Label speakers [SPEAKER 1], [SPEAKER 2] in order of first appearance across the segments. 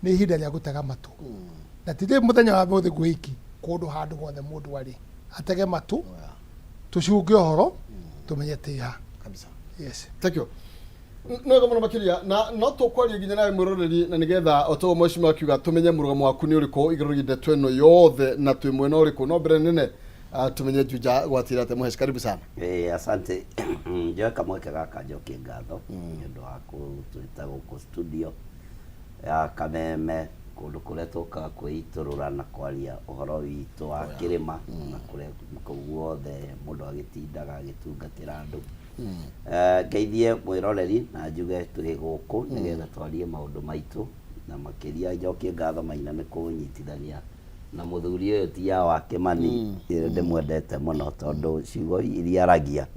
[SPEAKER 1] ni ihinda rĩa gũtega matu na tithĩ mũthenya wa mũthĩ gwĩki kũndũ handũ gothe mũndũ arĩ atege matu tucunge ũhoro tumenye tĩha
[SPEAKER 2] kabisa.
[SPEAKER 1] Yes,
[SPEAKER 2] Thank you. No kama makiria na no tokwaria ginya nawe muroreri na nigetha otogo mweshima akiuga tumenye murugamo waku ni uriko igirugide tweno yothe na twi mwena uriko no mbere nene tumenye Juja gwatira te muhesh karibu sana.
[SPEAKER 3] Asante. Njoe kamweke gaka njoke ngatho ndu waku twita guku studio ya Kameme kundu kuria tuka kwiturura na kwaria uhoro witu wa kirima na kuria guothe mundu agitindaga agitungatira andu geithie mwiroreri na njuge turi guku nigetha twarie maundu maitu na makiria njokie ngatho maina ni kunyitithania na muthuri uyu ti ya wa Kimani ndimwendete muno tondu ciugo iria aragia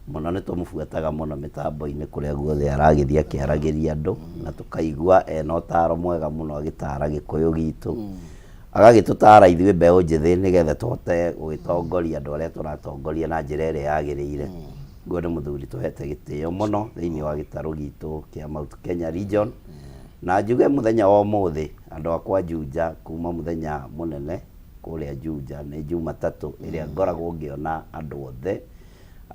[SPEAKER 3] muno ni tumubuataga muno mitambo-ini kuria guothe aragithia kiaragiria andu na tukaigua ena utaro mwega muno agitara gikuyu gitu agagitutara ithuĩ mbeũ njĩthĩ nigetha tuhote gũgĩtongoria andũ arĩa tũratongoria na njĩra ĩrĩa yagĩrĩire. Nguo nĩ mũthuri tuhete gĩtĩo mũno thĩinĩ wa gĩtarũ gitũ kĩa Mount Kenya Region na njuge mũthenya wa ũmũthĩ andũ akwa Juja kuma mũthenya mũnene kũrĩa Juja nĩ Jumatatũ ĩrĩa ngoragwo ngĩona andũ othe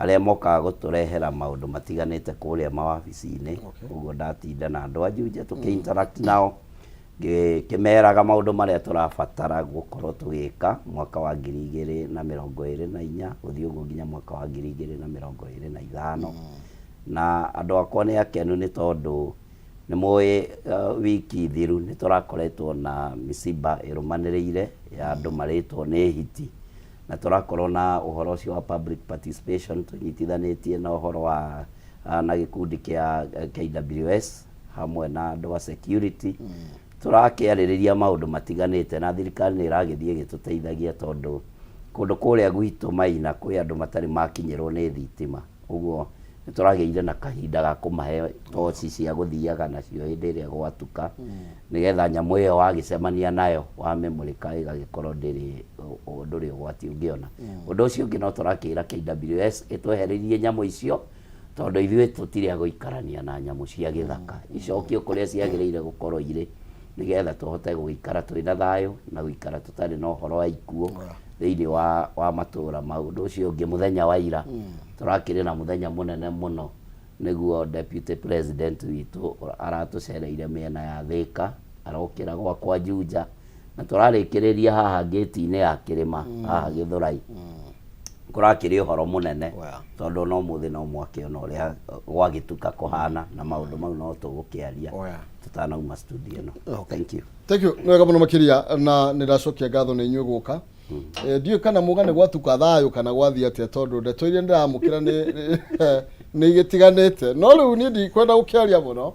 [SPEAKER 3] arĩa mokaga gũtũrehera maũndũ matiganĩte kũrĩa mawabici-inĩ. Ũguo ndatinda na andũ a Juja tũkĩ-interact nao ngĩmeraga maũndũ marĩa tũrabatara gũkorwo tũgĩka mwaka wa 2024 gũthiĩ ũguo nginya mwaka wa 2025 na andũ akwa nĩ akenu nĩ tondũ nĩ mũĩ wiki thiru nĩ tũrakoretwo na mĩciba ĩrũmanĩrĩire ya andũ marĩtwo nĩ hiti na tũrakorwo na ũhoro ũcio wa public participation tũnyitithanĩtie na ũhoro wa na gĩkundi kĩa KWS hamwe na andũ a security tũrakĩarĩrĩria maũndũ matiganĩte na thirikari nĩ ĩragĩthiĩ gĩtũteithagia tondũ kũndũ kũrĩa gwitũ Maina kwĩ andũ matarĩ makinyĩrwo nĩ thitima. Ũguo nĩ tũragĩire na kahinda ga kũmahe toci cia gũthiaga nacio hĩndĩ ĩrĩa gwatuka nĩgetha nyamũ ĩyo wagĩcemania nayo wamĩmũrĩka ĩgagĩkorwo ndũrĩ ũgwati ũngĩona. Ũndũ ũcio ũngĩ no tũrakĩra KWS ĩtwehereirie nyamũ icio tondũ ithuĩ tũtirĩ gũikarania na nyamũ cia gĩthaka icokio kũrĩa ciagĩrĩire gũkorwo irĩ nigetha tuhote gũikara twĩna thayũ na gũikara tũtarĩ na ũhoro wa ikuũ thĩinĩ wa matũũra mau. Ũndũ ũcio ũngĩ mũthenya wa ira tũrakĩrĩ na mũthenya mũnene mũno nĩguo Deputy President witũ aratũcereire mĩena ya Thĩka arokĩra gwakwa Juja na tũrarĩkĩrĩria haha gate-inĩ ya Kĩrĩma haha Gĩthũrai. Kũrakĩrĩ ũhoro mũnene tondũ no mũthĩ no mwake ona ũrĩa gwagĩtuka kũhana na maũndũ mau no tũgũkĩaria tutanauma studio no. Thank you.
[SPEAKER 2] Thank you. Nĩ wega mũno makiria na nĩ ndacokia ngatho nĩ inyuĩ gũka. Ndiũ kana muga nĩ gwatuka thayũ kana gwathia atĩa tondũ ndeto iria ndĩramũkĩra nĩ igĩtiganĩte no rĩu niĩ ndikwenda gũkĩaria mũno.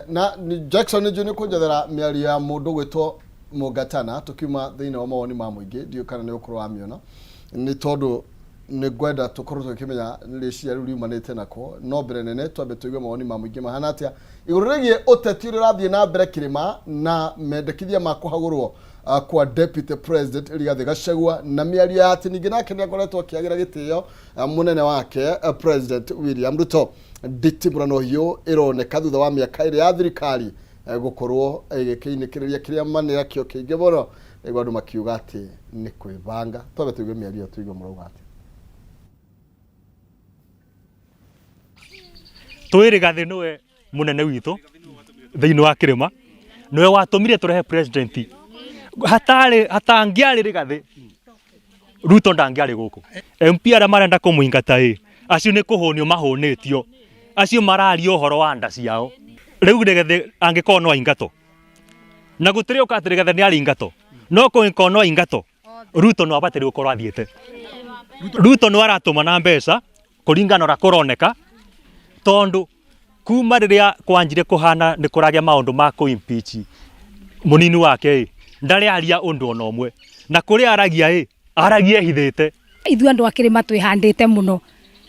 [SPEAKER 2] Na Jackson nĩ kũnjethera mĩario ya mũndũ gwĩtwo Mũngatana tũkiuma thĩinĩ wa mawoni ma mũingĩ ndiũ kana nĩ ũkorwo wamĩona nĩ tondũ nĩ ngwenda tũkorwo tũkĩmenya rĩciria rĩu riumanĩte nako no mbere nene twambe tũigue mawoni ma mũingĩ mahana atĩa igũrũ rĩgiĩ ũteti ũrĩa ũrathiĩ na mbere Kĩrĩma na mendekithia ma kũhagũrwo kwa Deputy President Rigathĩ Gachagua na mĩario ya atĩ ningĩ nake nĩ akoretwo akĩagĩra gĩtĩo mũnene wake President William Ruto. Nditimũrano hiũ ĩroneka thutha wa mĩaka ĩrĩ ya thirikari gũkorwo ĩgĩkĩinĩkĩrĩria kĩrĩa manĩra kĩo kĩingĩ mũno nĩguo andũ makiuga atĩ nĩ kwĩbanga. Twambe tũigue mĩario tũigue mũrauga atĩ
[SPEAKER 4] twĩ Rigathĩ nĩwe mũnene witũ thĩinĩ wa Kĩrĩma nĩwe watũmire tũrehe president hatangĩarĩ Rigathĩ Ruto ndangĩarĩ gũkũ. MP arĩa marenda kũmũingata acio nĩ kũhũnio mahũnĩtio acio mararia ũhoro wa nda ciao. Rĩu Rigathĩ angĩkorwo no aingatwo na gũtirĩ ũka atĩ Rigathĩ nĩ aringatwo no kũngĩkorwo no aingatwo Ruto no abatĩrĩ gũkorwo athiĩte. Ruto no aratũma na mbeca kũringana na kũroneka tondu kuma rĩrĩa kwanjire kũhana nĩ kũragĩa maũndũ ma kũ-impeach mũnini wake ndarĩ aria ũndũ ona ũmwe na kũrĩa aragia aragia ehithĩte.
[SPEAKER 5] Ithuĩ andũ a Kĩrĩma twĩhandĩte mũno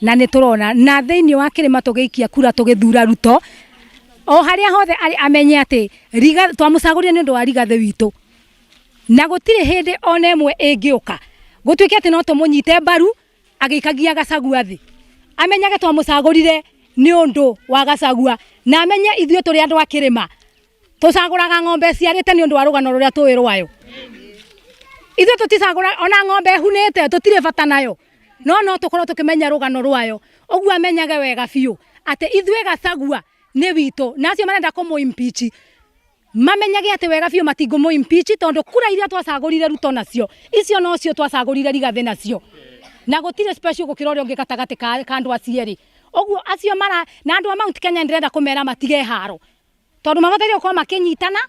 [SPEAKER 5] na nĩ tũrona na thĩinĩ wa Kĩrĩma tũgĩikia kura tũgĩthura Ruto o harĩa hothe amenye atĩ twamũcagũrire nĩ ũndũ wa Rigathĩ witũ na gũtirĩ hĩndĩ ona ĩmwe ĩngĩũka gũtuĩke atĩ no tũmũnyite mbaru agĩikagia Gachagua thĩ. Amenyage twamũcagũrire nĩ ũndũ wa Gachagua na amenye ithuĩ tũrĩ andũ a Kĩrĩma tucaguraga ng'ombe ciarite ni undu wa rugano ruria tuwi rwayo ithu tuticagura ona ng'ombe hunite tutire bata nayo no tukorwo tukimenya rugano rwayo uguo amenyage wega biu ati ithwe Gachagua ni witu nacio marenda kumu impeach mamenyage ati wega biu matingumu impeach tondu kura iria twacagurire Ruto nacio icio no cio twacagurire Rigathi nacio na gutire special gukira uria ungi gatagati ka andu acieri uguo acio mara na andu a Mount Kenya ndirenda kumera matige haro tondu mabataire ko makinyitana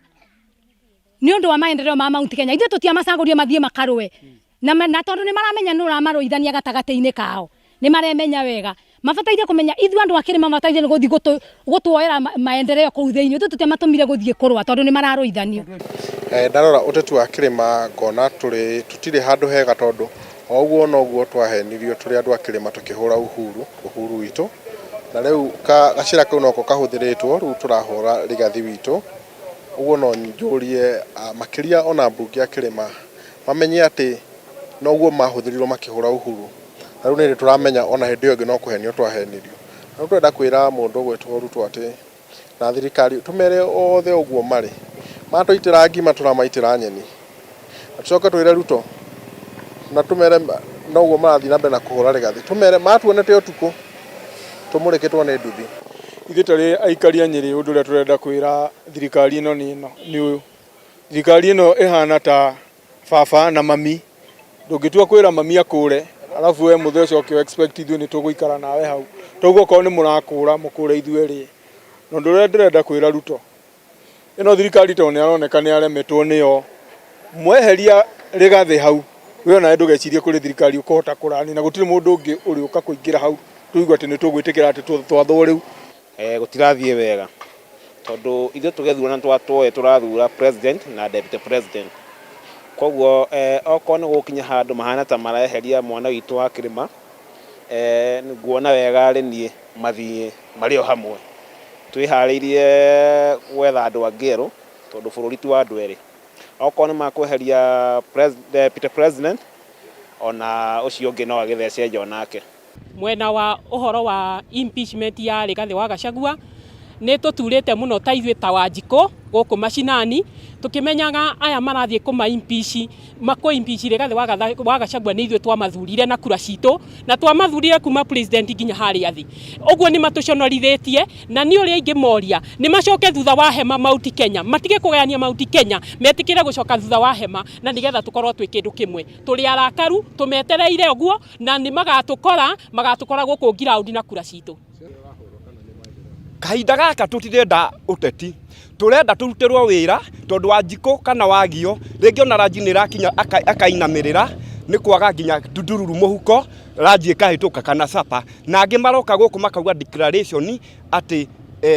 [SPEAKER 5] ni undu wa maendeleo ma Mount Kenya ithu tutia macagurie mathie makarwe na tondu ni maramenya nura maruithania gatagati-ini kao ni maremenya wega mabataire kumenya ithu andu akiri mabataire guthi gutuoera maendeleo kuu thiini ithu tutia matumire guthie kurwa tondu ni mararuithanio
[SPEAKER 6] ndarora utetu wa kirima ngona tutire handu hega tondu oguo noguo twahenirio turi andu akirima tukihura uhuru witu na riu gacira kau noko kahuthiritwo riu turahura Rigathi witu uguo no njurie makiria ona mbunge akirima mamenye ati noguo mahuthirirwo makihura uhuru na riu ni turamenya ona hindi yo no kuhenio twahenirio na turenda kwira mundu gwetwo Ruto ati na thirikari tumere othe uguo mari matoitira ngima turamaitira nyeni atucoka twire Ruto na tumere noguo marathi na mbere na kuhura Rigathi tumere matuonete utuku tumurikitwo ni nduthi
[SPEAKER 7] ithe tari aikari a Nyeri undu ria turenda kwira thirikari ino ni uyu thirikari ino ihana ta baba na mami ndungitua kwira mami akure alafu we muthe ucio expect ithu ni tuguikara nawe hau toguo ko ni murakura mukure ithueri no ndu ndirenda kwira Ruto ino thirikari to ni aroneka ni aremetwo niyo mweheria Rigathi hau we ona ndugecirie kuri thirikari ukohota kurani na gutire mundu ungi uri uka kuingira hau tuigwa ati ni tugwitikira ati twatho riu
[SPEAKER 8] gutirathie wega tondu ithu tugethurana twatwoe turathura president na deputy president koguo oko ni gukinya handu mahana ta maraheria mwana witu wa kirima nguona wega ri nie mathie mario hamwe twihariirie gwetha andu angeru tondu bururi tu andu eri oko ni makweheria deputy president ona ucio ungi no agithece njonake
[SPEAKER 9] mwena wa uhoro wa impeachment ya Rigathi wa Gachagua ni tuturite muno ta ithuĩ ta Wanjikũ guku macinani tukimenyaga aya marathie kuma impeach Rigathi wa Gachagua ni ithuĩ twamathurire na kura citu na twamathurire kuma president nginya harĩa thi uguo ni matuconorithitie na ni uria ingi moria ni macoke thutha wa hema Mount Kenya matige kugayania Mount Kenya metikire gucoka thutha wa hema na nigetha tukorwo twi kindu kimwe turi arakaru tumetereire uguo na ni magatukora guku ground na kura citu
[SPEAKER 10] kahinda gaka tutirenda uteti turenda turutirwo wira tondu Wanjikũ kana Wagio ringi ona ranji ni rakinya akainamirira ni kwaga nginya ndururu muhuko ranji kahituka kana sapa na angi maroka guku makauga declaration ati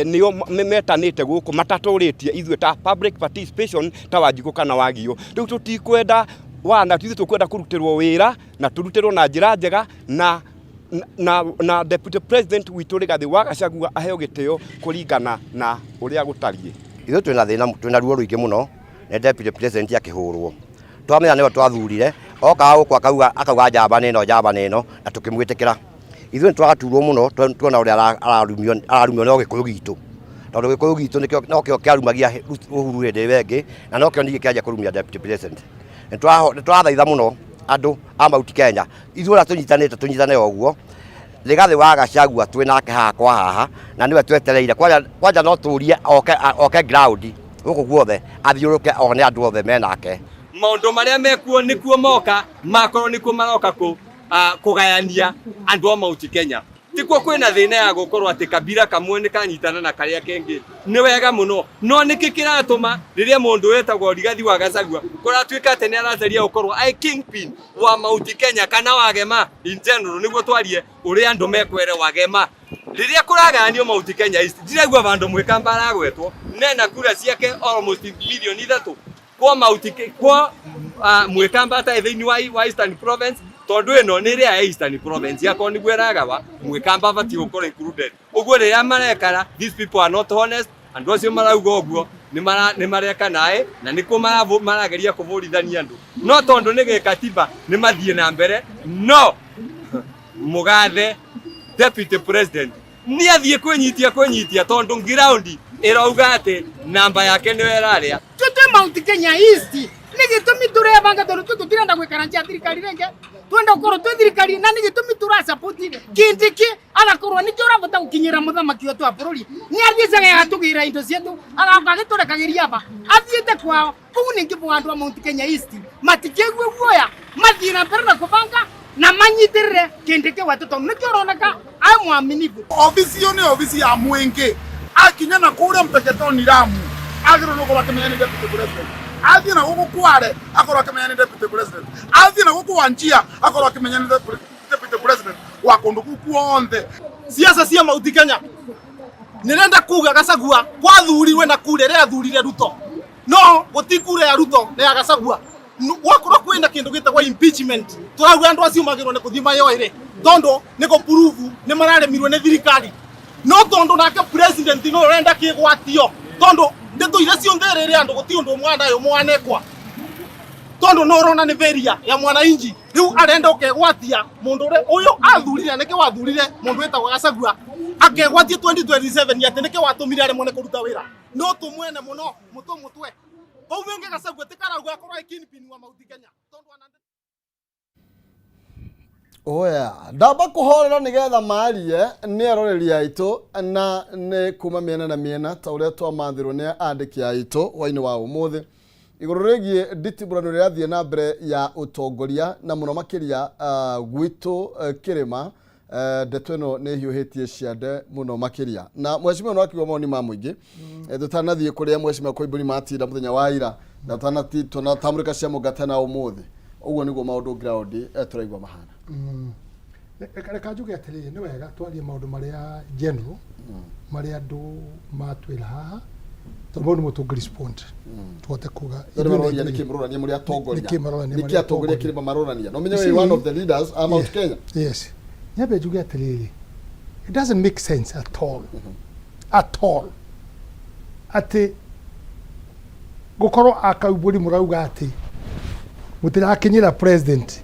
[SPEAKER 10] niyo metanite guku mataturitie ithuĩ ta public participation ta Wanjikũ kana Wagio riu tutikwenda wana tuthi tukwenda kurutirwo wira na turutirwo na njira njega na deputy president witu Rigathi wa Gachagua aheo gitio kuringana na uria gutarie
[SPEAKER 11] ithu twina ruo ruingi muno ne deputy president akihurwo twamenya niwe twathurire oka guku akauga njamba nino na tukimwitikira ithu twaturwo muno tuona uria ararumio no gikuyu gitu tondu gikuyu gitu no kio kiarumagia uhuru hindi wengi na no kio ningi kiaja kurumia deputy president twathaitha muno andu a Mount Kenya ithu ora tunyitane oguo Rigathi wa Gachagua twinake haha na niwe twetereire kwanja no turie oke ground guku guothe athiuruke one andu othe menake
[SPEAKER 10] maundu maria mekuo nikuo moka makorwo nikuo maroka kugayania andu a Mount Kenya tikuo kwina thina ya gukorwo ati kabira kamwe ni kanyitana na karia kengi ni wega muno no niki kiratuma riria mundu wetagwo Rigathi wa Gachagua kuratuika ati ni aratheria gukorwo ai kingpin wa Mount Kenya kana wagema in general niguo twarie uria andu mekwere wagema riria kuragayanio Mount Kenya ndiragua vandu mwikamba aragwetwo nena kura ciake almost milioni 3 kwa Mount kwa mwikamba ta thiini wa Eastern Province tondu ino ni ria Eastern Province yako ni gweraga mwikamba bati gukora included uguo riria marekara these people are not honest and acio marauga uguo ni mareka nae na niko marageria kuvurithania andu no tondu ni gikatiba ni mathie na mbere no mugathe deputy president ni athie kwenyitia tondu ground irauga ati namba yake ni weraria
[SPEAKER 12] tutwe Mount Kenya East nigitumi turebanga tondu tutirenda gwikaranjia thirikari renge twenda gukorwo twi thirikari na nigitumi turasupport Kindiki agakorwo ni turabota gukinyira muthamaki wetu wa bururi ni athiicaga atugira indo cietu agaoka agiturekagĩria aba athiĩte kwao koguo ningibuga andu a Mount Kenya East matikĩigue guoya mathiĩ na mbere na kubanga na manyitirire Kindiki wetu tondu nikĩo ũroneka ai mwaminifu.
[SPEAKER 13] Ofisi yo ni ofisi ya mwenge akinya na kuria Mpeketoni Lamu agĩrĩirwo nĩ gũkorwo akĩmenya nĩ deputy president, athiĩ na gũkũ Kware akorwo akĩmenya nĩ deputy president, athiĩ na gũkũ Wajir akorwo akĩmenya nĩ deputy president wa kũndũ kũu kuothe.
[SPEAKER 12] Siasa cia Mount Kenya nirenda kuga Gachagua gwathurirwe na kure ria athurire Ruto no gutikure ya Ruto na ya Gachagua wakorwo kwina kindu gitagwo impeachment turauga andu acio magirwo ni kuthima yoire tondu ni go prove ni mararemirwe ni thirikari no tondu nake president no renda kigwatio tondu ndeto ire cionthe riri andu guti undu mwana yo mwanekwa tondu no rona ni veria ya mwananchi riu arenda ukegwatia mundu uyu athurire niki wathurire mundu wetagwo Gachagua akegwatia 2027 ati niki watumire aremwo ni kuruta wira no tumwene muno mutwe au wengi Gachagua tikarauga akorwo ikinipini wa Mount Kenya tondu
[SPEAKER 2] oya ndamba kuhorera nigetha marie ni aroreri aitu na ni kuma miena na miena ta uria twamathirwo ni andiki aitu waini wa umuthi iguru rigie nditiburano ria thie na mbere ya utongoria na muno makiria gwitu kirima ndeto ino ni hiuhitie ciande muno makiria na mweshimiwa no akiwa moni ma muingi tutanathie kuria mweshimiwa Koimburi matinda muthenya wa ira na tunatamurika cia mugate na umuthi uguo niguo maundu ground turaigwa mahana
[SPEAKER 1] reka njuge atiriri ni wega twarie maundu maria general maria andu matwira haha tondu ni mutungi respond tuote kuga
[SPEAKER 2] iroria ni kimurorania muri atongoria ni atongoria kirima marorania no menye one of the leaders are Mount Kenya.
[SPEAKER 1] Yes, nyabe njuge atiriri it doesn't make sense at all ati gukorwo Koimburi murauga ati mutirakinyira president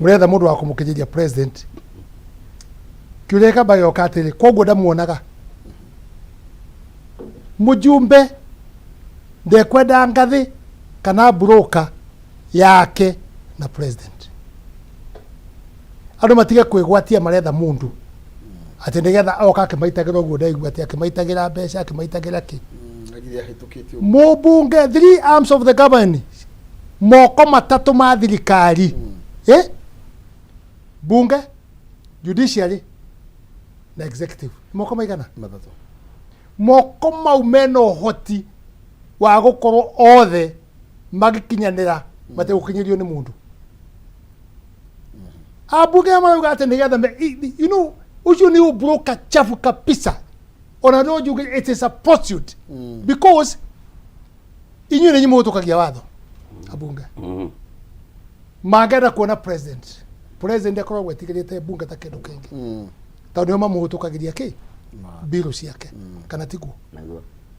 [SPEAKER 1] muretha mundu wa kumukinyiria president kiureka bayo katiri koguo ndamuonaga mujumbe ndekwenda ngathi kana broker yake na president andu matige kwigwatia maretha mundu ati nigetha oka akimaitagira uguo ndaigua ati akimaitagira mbeca akimaitagira ki mubunge 3 arms of the government moko matatu ma thirikari bunge judiciary na executive moko maigana matatu moko mau meno hoti wa gukorwo othe magikinyanira mate gukinyirio ni mundu abunge marauga ati nigetha you know ucio ni broker chafu kabisa ona no juge it is a pursuit because inyu ni mutukagia watho abunge magera kuona president akorwo gwetigirite bunge ta kindu kingi tondu ma mutukagiria ki biro ciake kana tiguo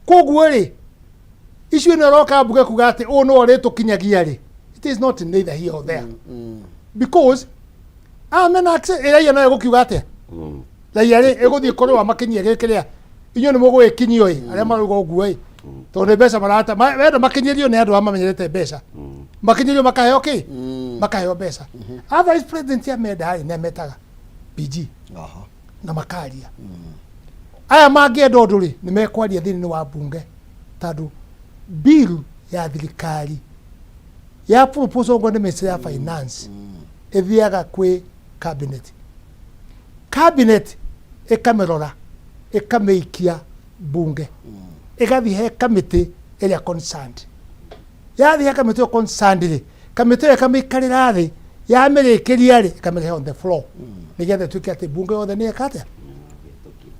[SPEAKER 1] koguo ri icio ni roka bunge kuga ati no ri tukinyagia ri it is not neither here or there because amena access ira na gukiuga ati la yare eguthie korwo amakinyie gikiria inyo ni mugwikinyio aria maruga uguo tondu mbeca marata wenda makinyirio ni andu amamenyerete mbeca makinyirio makaheo ki makaheo mbeca otherwise president ya meda ni ametaga PG na makaria aya mangienda undu ri ni mekwaria thini wa bunge tondu bill ya thirikari ya proposal ngo ni ministry ya finance ithiaga kwi cabinet ikamerora ikameikia bunge igathi he committee area concerned yathi he committee concerned ri committee ikameikarira thi ya mirikiria ri ikamire on the floor nigetha tuike ati bunge yothe ni ekate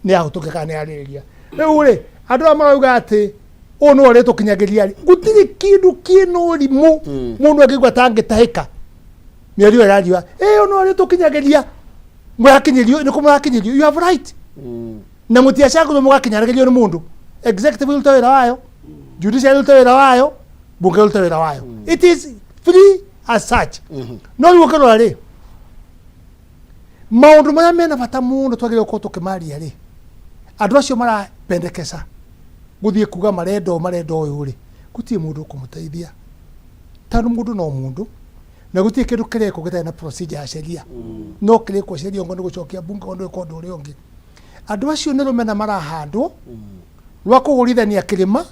[SPEAKER 1] ni ahutukika ni ariria riu ri andu amarauga ati no ri tukinyagiria ri gutiri kindu kino rimu mundu akigwa tangitahika miario irariwa no ri tukinyagiria murakinyirio ni kumurakinyirio you have right na mutiacagu mugakinyaririo ni mundu executive will tell wayo judicial will tell wayo bunge will tell wayo it is free as such no you can ri maundu maya mena bata mundu twagire ko tukimaria ri andu acio mara pendekesa guthie kuga marendo uyu ri gutie mundu kumuteithia tanu mundu no mundu na gutie kindu kireko gitari na procedure ya sheria no kireko sheria ngo ni gucokia bunge ngo ni kondu uri ungi andu acio ni rumena marahandwo rwa kugurithania kirima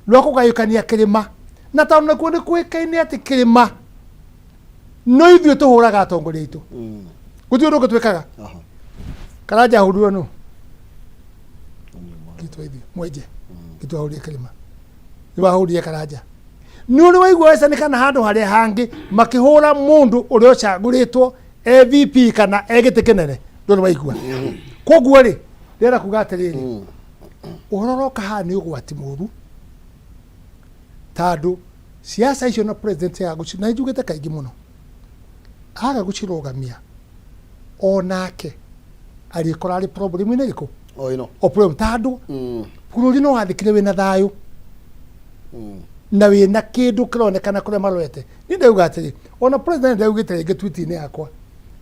[SPEAKER 1] rwa kugayukania kirima na tanu nakuo ni kwikaine ati kirima no ithio tuhuraga atongoria itu gutie undu gutwikaga Karanja huruo no kitwa ithio mwenje kitwa hurie kirima ni wahurie Karanja ni uri waigua wesa ni kana handu haria hangi makihura mundu uri ucaguritwo VP kana egite kinene nduri waigua koguo ri ndera kuga atiriri uroroka ha ni ugwati muru tandu siasa icio na president ya guci na njugite kaingi muno aga gucirogamia onake arikora ari problem ine riko o problem tandu bururi no athikire wina thayu na wina kindu kironekana kure marwete ni ndauga atiri ona president ndaugite rege tweet-ini yakwa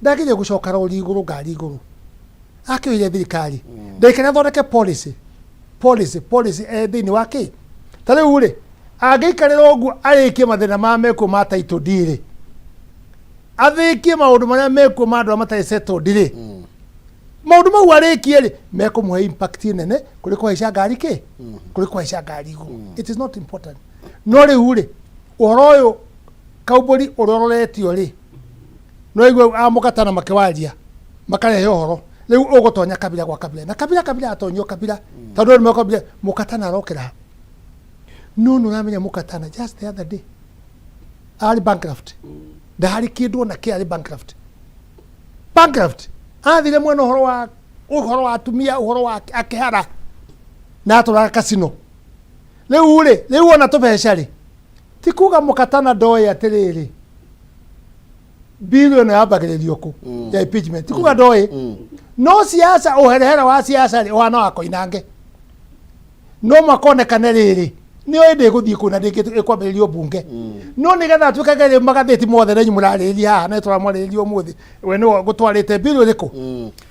[SPEAKER 1] ndakije gucoka rori iguru ngari iguru akiwire thirikari ndekera thondeke policy thini wake tare ure agaikarira ogu arikie mathina ma meko mata itodire athikie maundu maria meko mandu amata settle dire maundu mau arikie ri meko muhe impact nene kuri kuhaica ngari ke kuri kuhaica ngari iguru it is not important no ri ure oroyo kaubori orororetio ri no igwe amukatana makiwaria makarehe ohoro riu ugutonya kabila gwa kabila na kabila atonyo kabila tondu ni makobile mukatana rokera no ramenya mukatana just the other day ari bankrupt ndari kindu na kiari bankrupt athire mwena uhoro wa atumia uhoro wa akihara na atura kasino riu ona tubeca ri tikuga mukatana ndoe atiriri bilioni yambagiririo ku ya impeachment tikuga ndoe no siasa uherehera wa siasa ri wana wako inange no makonekane riri ni ende guthie kuna ndikwambiririo bunge no nigetha twikagere magatheti mothe na nyumurariria haha na turamwaririo muthi we no gutwarite bill riko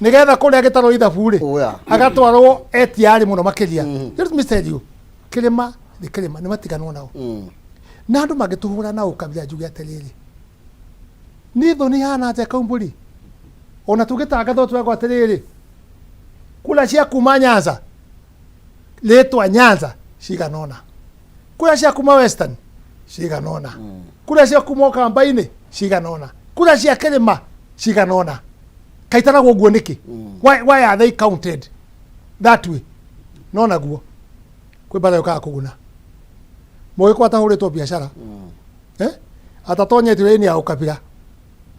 [SPEAKER 1] nigetha kuria gitaro ithabu ri agatwarwo etiari muno makiria let me tell you kirima ni matiganwo nao na andu magituhura na ukabira njuge atiriri ni thoni hana ate kaumburi ona tugitangatho twagwa atiriri kula cia kuma Nyanza letwa Nyanza ciganona kura cia kuma Western ciganona kura cia kuma Kambaini ciganona kura cia Kirima ciganona kaitana guo niki why are they counted that way nona guo kwi bale ka kuguna moyo kwa tahuritwo biashara atatonya tireni ya ukabira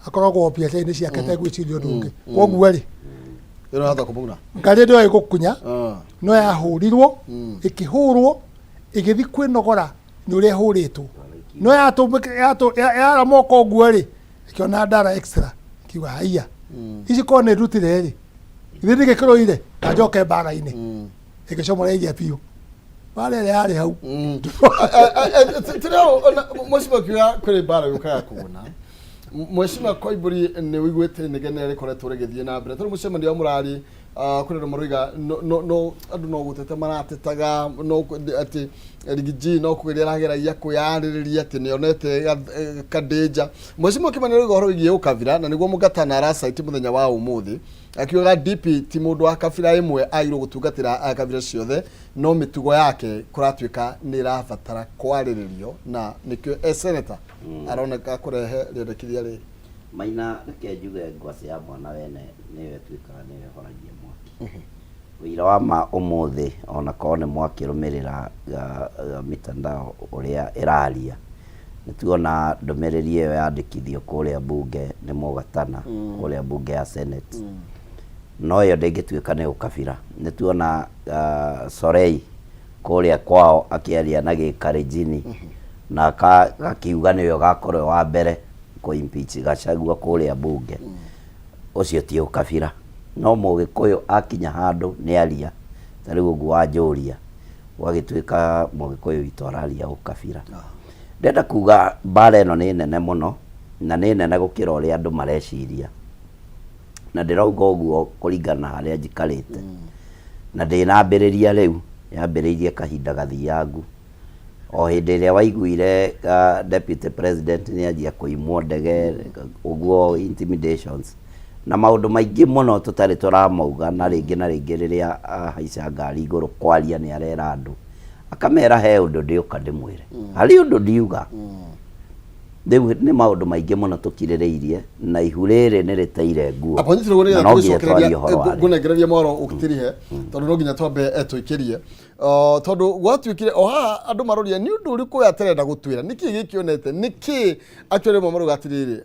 [SPEAKER 1] akoragwo biashara-ini ciake tegwicirio ndungi koguo ri
[SPEAKER 2] iro hatha kumuna
[SPEAKER 1] ngari ndio igukunya no yahurirwo ikihurwo igithi kwinogora ni uria huritwo no yara moko guo ri ikiona ndara extra kiwa haiya ici kone rutire ri ithi gikiro-ire ajoke bara-ini igicomora igia piu bare yari hau
[SPEAKER 2] tirao mheshimiwa kiwa kuri bara yukaya kuguna Mheshimiwa Koimburi ni wigwete nigene rikoretwo rigithie na mbere turi mucemanio murari kuri Muruiga no andu no gutete maratetaga no ati rigiji no kugeria rageragia kuyaririria ati nionete kadeja Mheshimiwa Kimani Rugo horo wigie ukavira na niguo mugatana arasaiti muthenya wa umuthi akiuga DP ti mundu wa kabira imwe airo gutungatira akabira ciothe no mitugo yake kuratwika ni rabatara kwariririo na nikio senator aroneka kurehe rirekiria ri
[SPEAKER 3] maina reke njuge ngwacĩ ya mwana wene niwe twikaga niwe horagia mwaki wira wa ma umuthi ona korwo nĩ mwaki rumirira mitandao uria iraria nituona ndumiriri iyo yandikithio kuria bunge ni mugatana kuria bunge ya senate no yo ndĩngĩtuĩka nĩ ũkabira nituona Sorei kuria kwao akiaria na gĩkarĩnjini na akiuga nĩwe gakorwo wa mbere ko impeach Gachagua kuria bunge ucio ti ukabira no Mũgĩkũyũ akinya handu ni aria tariu guo wanjũria wagĩtuĩka Mũgĩkũyũ itwararia ukabira ndenda kuga bara ĩno nĩ nene mũno na nĩ nene gũkĩra ũrĩa andũ mareciria na ndĩrauga ũguo kũringana harĩa njikarĩte na ndĩnambĩrĩria rĩu yambĩrĩirie kahinda gathiangu o hĩndĩ ĩrĩa waiguire deputy president nĩ anjia kũimwo ndege ũguo intimidations na maũndũ maingĩ mũno tũtarĩ tũramauga na rĩngĩ rĩrĩa haica ngari igũrũ kwaria nĩ arera andũ akamera he ũndũ ndĩũka ndĩmwĩre harĩ ũndũ ndiuga rĩu nĩ maũndũ maingĩ mũno tũkirĩrĩirie na ihu rĩrĩ nĩ rĩteire nguo
[SPEAKER 2] no ngũnengereria mwaro ũgitĩrihe tondũ no nginya twambe twĩkĩrie tondũ gwatuĩkire o haha andũ maroria nĩ ũndũ ũrĩkũ yaterenda gũtwĩra nĩkĩ gĩkĩonete nĩkĩ atwĩre mo maruga atĩrĩrĩ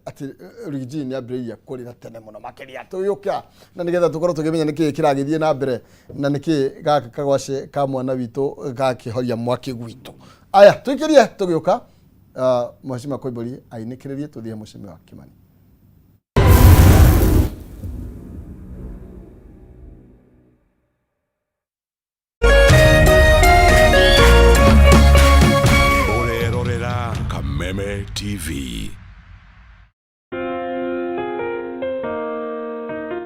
[SPEAKER 2] atĩ Riggy nĩ ambĩrĩirie kũrĩra tene mũno makĩria tũyũka na nĩgetha tũkorwo tũkĩmenya nĩkĩ kĩragĩthiĩ na mbere na nĩkĩ gaka kagwace ka mwana witũ gakĩhoria mwaki gwitũ aya twĩkĩrie tũgĩũka Mheshimiwa Koimbũri ainĩkĩrĩrie tũthiĩ mũcemi wa Kimani.
[SPEAKER 14] Urerorera Kameme TV.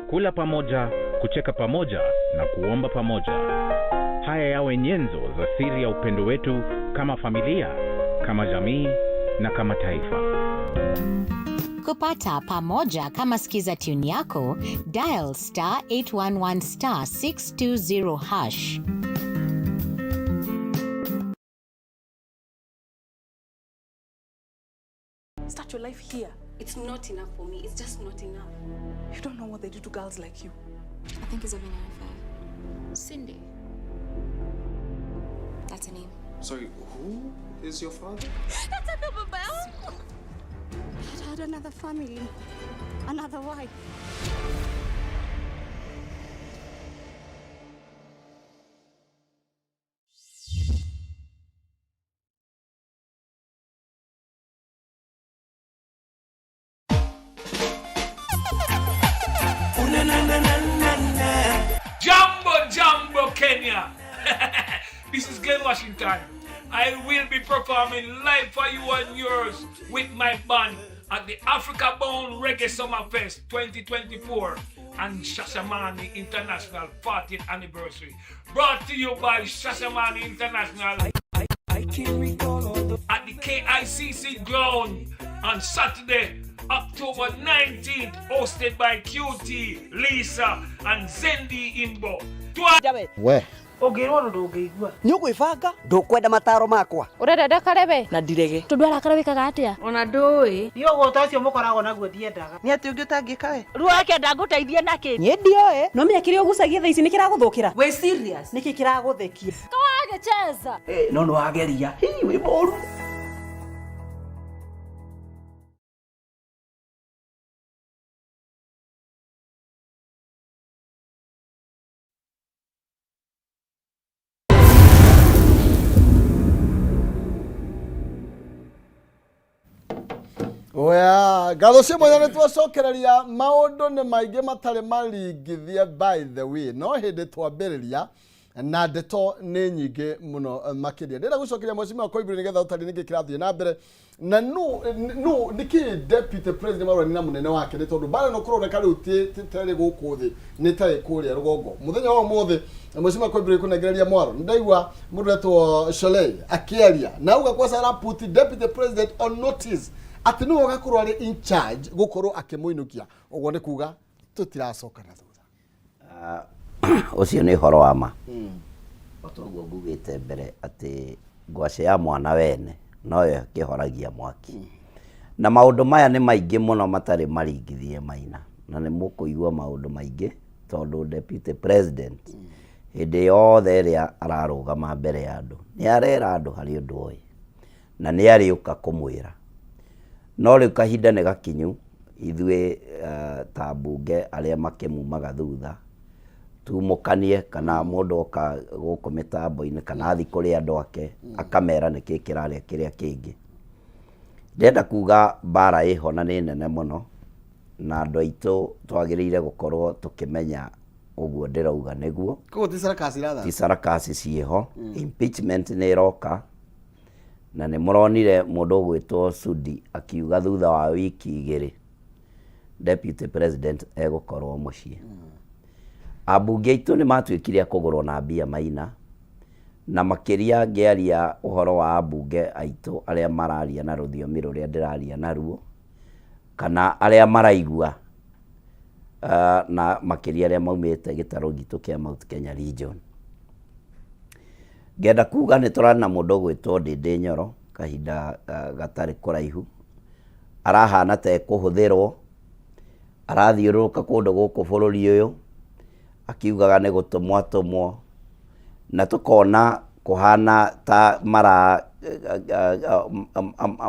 [SPEAKER 15] Kula pamoja, kucheka pamoja na kuomba pamoja. Haya yawe nyenzo za siri ya upendo wetu kama familia, kama jamii na kama taifa.
[SPEAKER 16] Kupata pamoja kama skiza tune yako, dial *811 *620#.
[SPEAKER 17] Start your life here. It's not enough for me. It's just not enough. You don't know what they do to girls like you.
[SPEAKER 18] I think it's a very unfair. Cindy. That's her name.
[SPEAKER 19] Sorry, who is your father?
[SPEAKER 17] That's a double bell. I had another family, another wife.
[SPEAKER 20] Jambo Kenya. This is Glenn Washington. I will be performing live for you and yours with my band at the Africa Bound Reggae Summer Fest 2024 and Shashamane International 40th anniversary. Brought to you by Shashamane International at the KICC ground on Saturday, October 19th, hosted by QT, Lisa, and Zendi Imbo.
[SPEAKER 21] We
[SPEAKER 22] Ongirwo ndungĩigua
[SPEAKER 21] nĩ ũgwĩbanga ndũkwenda mataro makwa
[SPEAKER 22] ũrenda ndakarebe na ndirege
[SPEAKER 5] tondũ arakara wĩkaga atĩa
[SPEAKER 22] ona ndũĩ nĩ ũgũta ũcio mũkoragwo naguo ndiendaga nĩ atĩ ũngĩ ũtangĩka we ruo akenda ngũteithie na kĩ
[SPEAKER 21] niĩ ndioĩ
[SPEAKER 22] no menya kĩrĩa ũgucagia thaa ici nĩ kĩragũthũkĩra wĩ serious nĩkĩ kĩragũthekia
[SPEAKER 5] kawagecheza
[SPEAKER 21] no nĩ wageria wĩ mũru
[SPEAKER 2] Oya, gatho cia mwanya nĩ twacokereria maũndũ nĩ maingĩ matarĩ maringithie by the way no hĩndĩ twambĩrĩria na ndeto nĩ nyingĩ mũno makĩria ndĩrenda gũcokeria Mheshimiwa Koimbũri nĩgetha ũtarĩ nĩkĩ kĩrathiĩ na mbere na no nĩkĩ deputy president marũani na mũnene wake nĩ tondũ bara no kũroneka rĩu tĩtarĩ gũkũ thĩ nĩ tarĩ kũrĩa rũgongo mũthenya wa ũmũthĩ Mheshimiwa Koimbũri kũnengereria mwaro ndaigua mũndũ etwo Sholei akĩaria na uga kwa sara put deputy president on notice ati no gakorwo ari in charge gukorwo akimuinukia ugo ni kuga tutiracoka na thutha
[SPEAKER 3] ucio ni horo wa ma otoguo ngugite mbere ati ngwace ya mwana wene noyo kihoragia mwaki na maundu maya ni maingi muno matari maringithie maina na ni mukuigua maundu maingi tondu deputy president hindi yothe ria ararugama mbere ya andu ni arera andu hari undu oi na ni ariuka kumwira no rĩu kahinda nĩ gakinyu ithuĩ ta mbunge arĩa makemumaga thutha tumũkanie kana mũndũ oka gũkũ mĩtambo-inĩ kana athi kũrĩ andũ ake akamera nĩkĩ kĩrarĩa kĩrĩa kĩngĩ ndenda kuga mbara ĩho na nĩ nene mũno na andũ aitũ twagĩrĩire gũkorwo tũkĩmenya ũguo ndĩrauga nĩguo
[SPEAKER 2] koguo ti
[SPEAKER 3] sarakasi ciĩho impeachment nĩ ĩroka na nĩ mũronire mũndũ ũgwĩtwo Sudi akiuga thutha wa wiki igĩrĩ deputy president egũkorwo mũciĩ Ambunge aitũ nĩ matuĩkire a kũgũrwo na mbia maina, na makĩria ngĩaria ũhoro wa ambunge aitũ arĩa mararia na rũthiomi rũrĩa ndĩraria naruo, kana arĩa maraigua na makĩria arĩa maumĩte gĩtarũ gitũ kĩa Mount Kenya region. Ngenda kuga nĩ tũrarĩ na mũndũ ũgwĩtwo Ndĩndĩ Nyoro kahinda gatarĩ kũraihu, arahana ta ekũhũthĩrwo, arathiũrũrũka kũndũ gũkũ bũrũri ũyũ akiugaga nĩ gũtũmwo na tũkona kũhana ta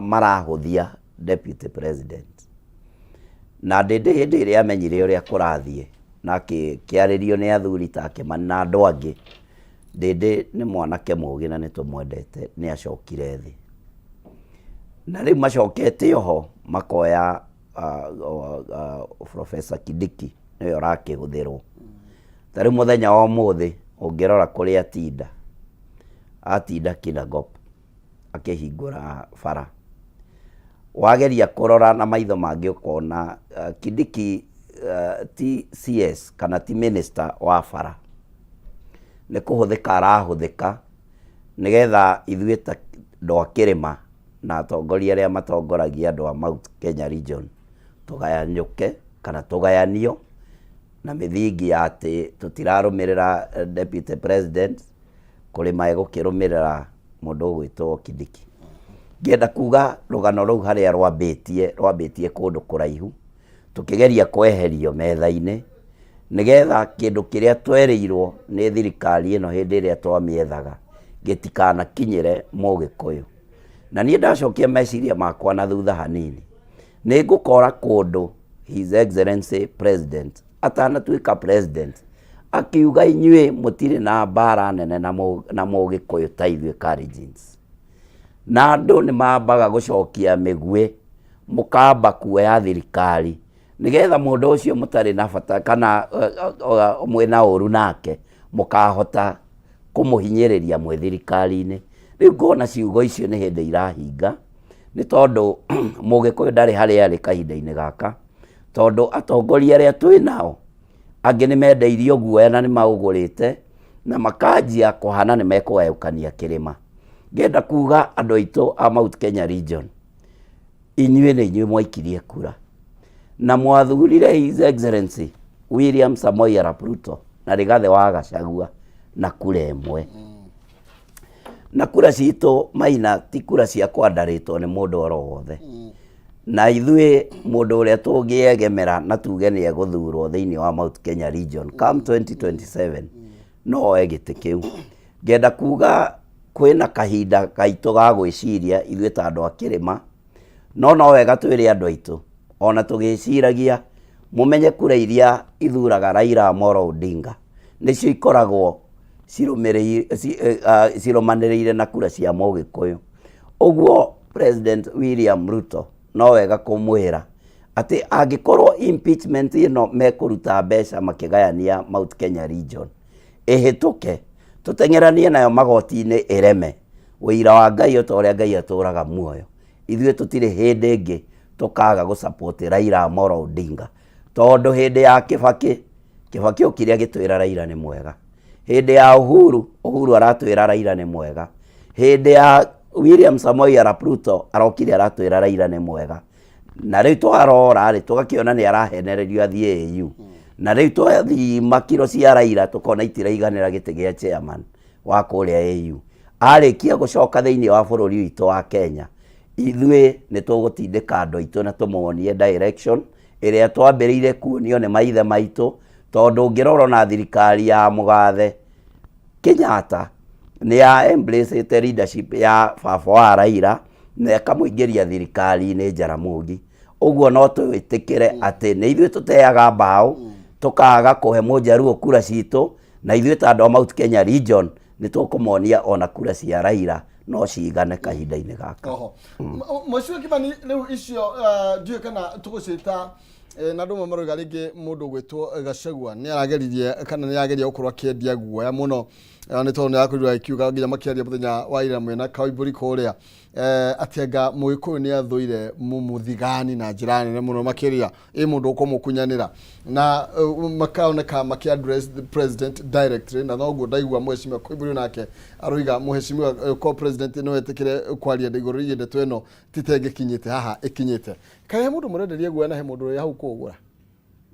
[SPEAKER 3] marahũthia deputy president. Na Ndĩndĩ hĩndĩ ĩrĩa amenyire ũrĩa kũrathiĩ na kĩarĩrio nĩ athuri ta Kĩmani na andũ angĩ, Ndĩndĩ nĩ mwanake mũũgĩ na nĩ tũmwendete, nĩ acokire thĩ. Na rĩu macokete oho makoya Professor Kindiki nĩwe ũrakĩhũthĩrwo. Ta rĩu mũthenya wa ũmũthĩ ũngĩrora kũrĩa atinda Kinangop akĩhingũra bara, wageria kũrora na maitho mangĩ ũkona Kindiki ti CS kana ti minister wa bara, nĩ kũhũthĩka arahũthĩka nĩgetha ithuĩ ta andũ a Kĩrĩma na atongoria arĩa matongoragia andũ a Mount Kenya region tũgayanyũke kana tũgayanio na mĩthingi ya atĩ tũtirarũmĩrĩra deputy president kũrĩma egũkĩrũmĩrĩra mũndũ ũgwĩtwo Kindiki. Ngenda kuga rũgano rũu harĩa rwambĩtie kũndũ kũraihu, tũkĩgeria kweherio metha-inĩ nĩgetha kĩndũ kĩrĩa twerĩirwo nĩ thirikari ĩno hĩndĩ ĩrĩa twamĩethaga gĩtikanakinyĩre Mũgĩkũyũ. Na niĩ ndacokia meciria makwa na thutha hanini, nĩ ngũkora kũndũ His Excellency President atanatuĩka president akiuga inyuĩ mũtirĩ na mbara nene na Mũgĩkũyũ ta ithuĩ Kalenjins, na andũ nĩ mambaga gũcokia mĩguĩ, mũkamba kuoya thirikari nĩgetha mũndũ ũcio mũtarĩ na bata kana mwĩna ũru nake mũkahota kũmũhinyĩrĩria mwĩ thirikari-inĩ. Rĩu ngona ciugo icio nĩ hĩndĩ irahinga, nĩ tondũ Mũgĩkũyũ ndarĩ harĩa arĩ kahinda-inĩ gaka, tondũ atongoria arĩa twĩ nao angĩ nĩ mendeirio guoya na nĩ maũgũrĩte na makanjia kũhana nĩ mekũgayũkania kĩrĩma. Ngenda kuga andũ aitũ a Mount Kenya region, inyuĩ nĩ inyuĩ mwaikirie kura na mwathurire His Excellency William Samoei Arap Ruto na Rigathĩ wa Gachagua na kura ĩmwe. Na kura citũ Maina ti kura cia kwandarĩtwo nĩ mũndũ oro wothe, na ithuĩ mũndũ ũrĩa tũngĩegemera na tuge nĩ egũthurwo thĩinĩ wa Mount Kenya region come 2027 no oe gĩtĩ kĩu. Ngenda kuga kwĩna kahinda gaitũ ga gwĩciria ithuĩ ta andũ a Kĩrĩma, no wega twĩre andũ aitũ ona tũgĩciragia mũmenye kura iria ithuraga Raila Amolo Odinga nĩcio ikoragwo cirũmanĩrĩire na kura cia Mũgĩkũyũ. Ũguo President William Ruto no wega kũmwĩra atĩ angĩkorwo impeachment ĩno mekũruta mbeca makĩgayania Mount Kenya region ĩhĩtũke, tũteng'eranie nayo magoti-inĩ ĩreme, wĩira wa Ngai o ta ũrĩa Ngai atũraga muoyo, ithuĩ tũtirĩ hĩndĩ ĩngĩ tũkaga gũsupport Raila Amolo Odinga, tondũ hĩndĩ ya Kibaki ũkĩrĩa gĩtwĩra Raila nĩ mwega, hĩndĩ ya Uhuru aratwĩra Raila nĩ mwega, hĩndĩ ya William Samoei Arap Ruto arokire aratwĩra Raila nĩ mwega, na rĩu twarora tũgakĩona nĩ arahenererio athiĩ AU, na rĩu twathima kiro cia Raila tũkona itiraiganĩra gĩtĩ gĩa chairman wa kũrĩa AU. Arĩkia gũcoka thĩinĩ wa bũrũri witũ wa Kenya, ithuĩ nĩ tũgũtindĩka andũ aitũ na tũmonie direction ĩrĩa twambĩrĩire kuonio nĩ maithe maitũ, tondũ ũngĩrora na thirikari ya Mũgathe Kenyatta nĩ ya embrace leadership ya baba wa Raila na akamũingĩria thirikari-inĩ Jaramogi. Ũguo no twĩtĩkĩre atĩ nĩ ithuĩ tũteaga mbaũ tũkaga kũhe Mũjaruo kura citũ, na ithuĩ ta andũ a Mount Kenya region nĩ tũkũmonia ona kura cia Raila no cigane kahinda-inĩ gaka.
[SPEAKER 2] Mheshimiwa Kimani, rĩu icio ndiũĩ kana tũgũcita na ndũmwe marũga rĩngĩ mũndũ gwĩtwo Gachagua nĩ arageririe kana nĩ arageria gũkorwo akĩendia guoya mũno ni tone yakuru ikiuga nginya makiaria muthenya wa ira mwena Kaiburi kuria atianga muikuyu ni athuire mumuthigani na njira nene muno makiria mundu ukumukunyanira na makaoneka makiaddress the president directly na noguo ndaigua mheshimiwa Kaiburi nake aroiga mheshimiwa ko president no etikire kwaria ndiguru yende tweno titenge kinyite haha ikinyite kae mundu murenderie guana he mundu ya hau kugura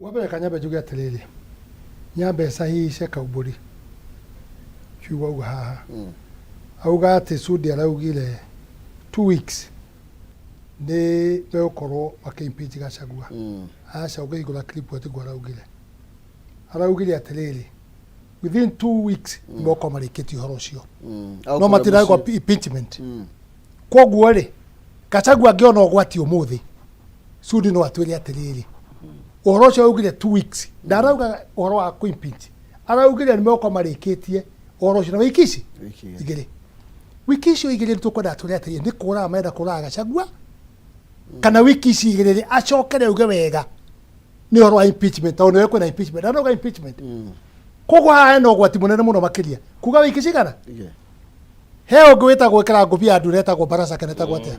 [SPEAKER 1] wabe kanyabe juge atiriri nyambe sahihishe Kaiburi kiuga uga haha auga ati Sudi araugire 2 weeks ni beokoro makimpeach Gachagua acha uge igura clip ati gwara araugire atiriri within 2 weeks mboko mariketi horo cio no matira kwa impeachment koguo ri Gachagua ngiona ogwati umuthi Sudi no atwiri atiriri uhoro cio augire 2 weeks ndarauga uhoro wa kuimpeach araugire ni mboko mariketie uhoro cio na wikici igire wikici igire tukwenda atwiri atiriri ni kura amenda kura Gachagua kana wikici igire acokere uge wega ni uhoro wa impeachment au ni kwenda impeachment ndarauga impeachment koguo haha no gwati munene muno makiria kuga wikici kana heo gwita gwikira ngubia andu retagwo Barasa kenetagwo atia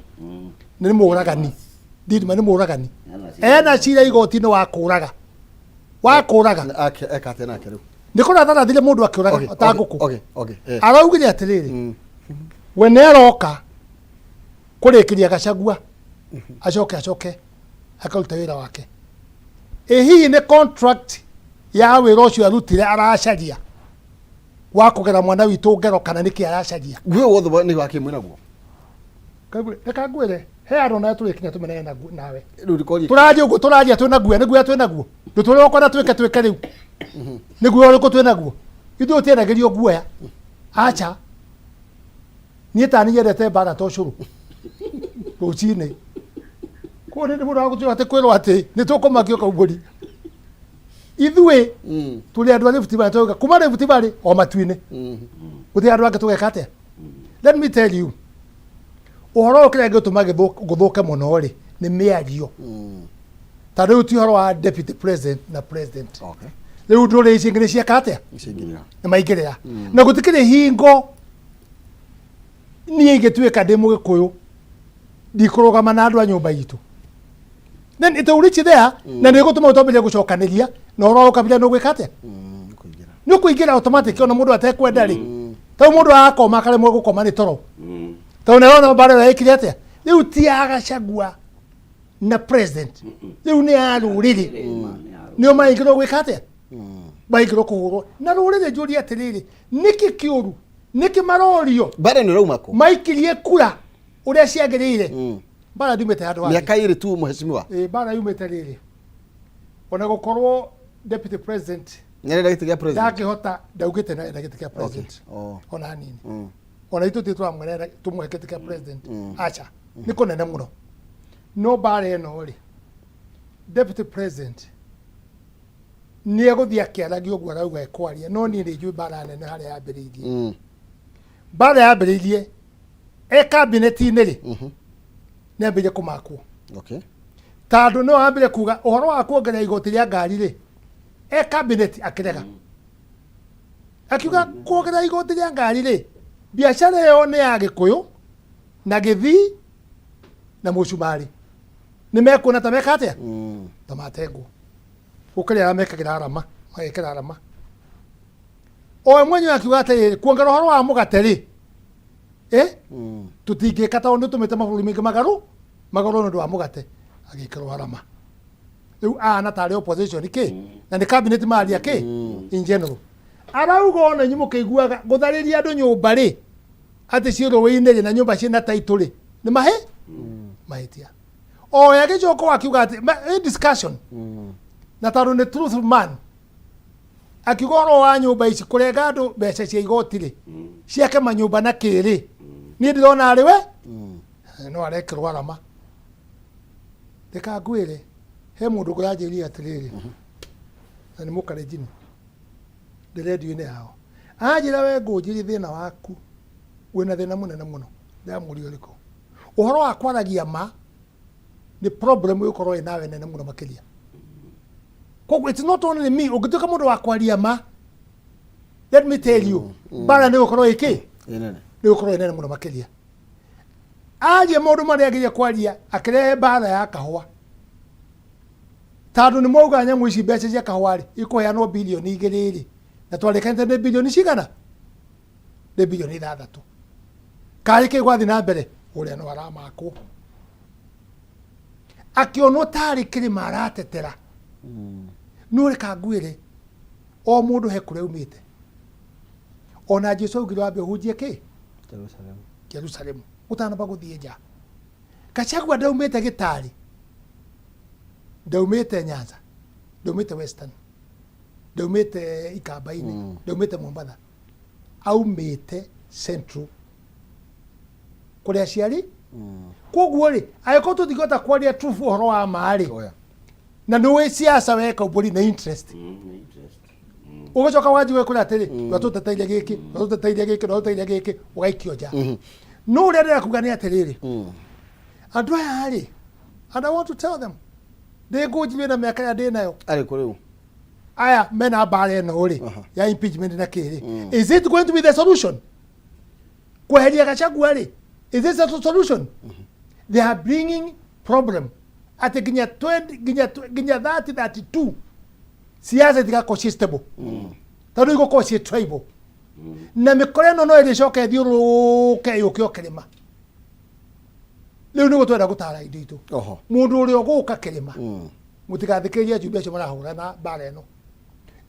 [SPEAKER 1] ni muragani ndidima ni muragani ena cira igoti-inĩ wa kũraga
[SPEAKER 2] eka tena keru
[SPEAKER 1] ndikona thana thile mundu akiuraga ta nguku araugire atiriri we neroka kurikiria Gachagua acoke akaruta wira wake hihi ni contract ya wira ucio arutire aracaria wa kugera mwana witu ngero kana niki aracaria
[SPEAKER 2] gwe wothe ni wake mwinaguo
[SPEAKER 1] Kaiburi eka ngwire he arona turikinya tumeneye nawe turaje ugo turaje twina guo niguo twina guo ndutore okona twike riu niguo uriko twina guo ithu utienagirio guoya acha ni tani yendete bara to curu rucine ko ni mundu agutira ate kwirwo ati ni tukumakio Kaiburi ithwe tuli andu Rift Valley tuga kuma Rift Valley o matwine uthi andu ange tugekate let me tell you uhoro kire gutuma guthuka muno ri ni miario ta riu ti horo wa deputy president na president riu ndure icingire cia kate ni maigirira na gutikire hingo ni igituika ndi mugikuyu ndikurugama na andu a nyumba itu then it will reach there na ni gutuma utombele gucokaniria na oro kabila no gwikate ni kuingira automatic ona mundu atekwenda ri ta mundu akoma kale mwe gukoma ni toro taona bara ya ikirete riu ti Gachagua na president riu ni aruriri ni maigiro gwikate maigiro kuhuro na ruriri juri atiriri niki kiuru niki marorio
[SPEAKER 2] bara ni raumako
[SPEAKER 1] maikirie kura uria ciagirire bara dumete handu
[SPEAKER 2] wake miaka iri tu mheshimiwa
[SPEAKER 1] bara yumete riri ona gukorwo deputy president
[SPEAKER 2] nyere ndagitikia president
[SPEAKER 1] ndakihota ndaugite na ndagitikia president ona nini ona itu titwa mwerera tumweketika president acha niko nene muno no bare no ri deputy president ni eguthia kiaragio gwara ekwaria no ni ri ju bara nene hari yambiririe bara yambiririe cabinet-inĩ ri nĩambire kũmakwo tandũ no ambire kuga ũhoro wa kuongerera igoti rĩa ngari ri cabinet akirega akiuga kuongerera igoti rĩa ngari ri biashara yo ni ya Gikuyu na Githii na Mucumari ni mekuna ta mekate ta matengo ukiri amekagira arama magekira arama o mwenye akiuga ati kuongera horo wa mugateri tutingi kata ondu tumite maburi mingi magaru ndu wa mugate agikirwo arama riu ana tari opposition na ni cabinet mari yake in general arauga ona nyimu kiguaga guthariria andu nyumba ri ati ciro wine na nyumba cina title ri ni mahe mahitia o yagicoko akiuga ati discussion na taru ni truth man akigoro wa nyumba ici kurenga andu mbeca cia igoti ri ciake manyumba na kiri ni ndirona ari we no arekirwo arama ndeka ngwire he mundu kuranjiria atiriri na ni mukarejini ndiredio-inĩ yao anjira we ngũnjiri thina waku wina thina munene muno ndamũria ũrĩkũ ũhoro wa kwaragia ma ni problem ũkorwo inawe nene muno makiria koguo it's not only me ũngĩtuĩka mũndũ wa kwaria ma let me tell you bara nä gå korwo ä kä nä gå korwo nene må no makä ria aria maå ndå marä ageria kwaria akä rehe bara ya kahåa tandå nä mauga nyamå ici mbeca cia kahåa rä ikå heanwo bilioni 2 rä na twarä kanä nä bilioni cigana nä bilioni 6 karä kä gwathi na mbere å rä a no aramakwo akä onwo tarä kä rä ma aratetera nä å rä kanguä rä o må ndå he kå rä aumä te ona Jesu augire wambe hunjie kä Jerusalemu utanamba gå thiä nja Gachagua ndaumä te gä tarä ndaumä te Nyanza ndaumä te Western ndaumä te Ikamba-inä ndaumä te Mombatha aumä te Central kå rä aciari koguo rä agä korwo tå tingihota kwaria truth å horo wa ma rä na nä wä ciaca weka mbåri na interest å gä coka wanjiwe kå rä atä rä tå teteire gä kä tå teteire gä kä tå teteire gä kä å gaikio nja no å rä a ndä rekuga nä atä rä rä andå aya rä and I want to tell them ndä ngå njimä na mä aka ya ndä nayo
[SPEAKER 2] arä kå rä u
[SPEAKER 1] aya mena mbara ä no rä ya impeachment na kä rä is it going to be the solution kweheria Gachagua rä is this a solution they are bringing problem at ginya 30-32 siasa tigako stable tondå igå korwo ciä tribal na mä kore no no ä rä coka thiå rå ke yå kä o kä rä ma rä u nä gå twenda gå tara indo itå må ndå å rä a å gå ka kä rä ma må tigathikä rä ria njumbi acio marahå rana mbara ä no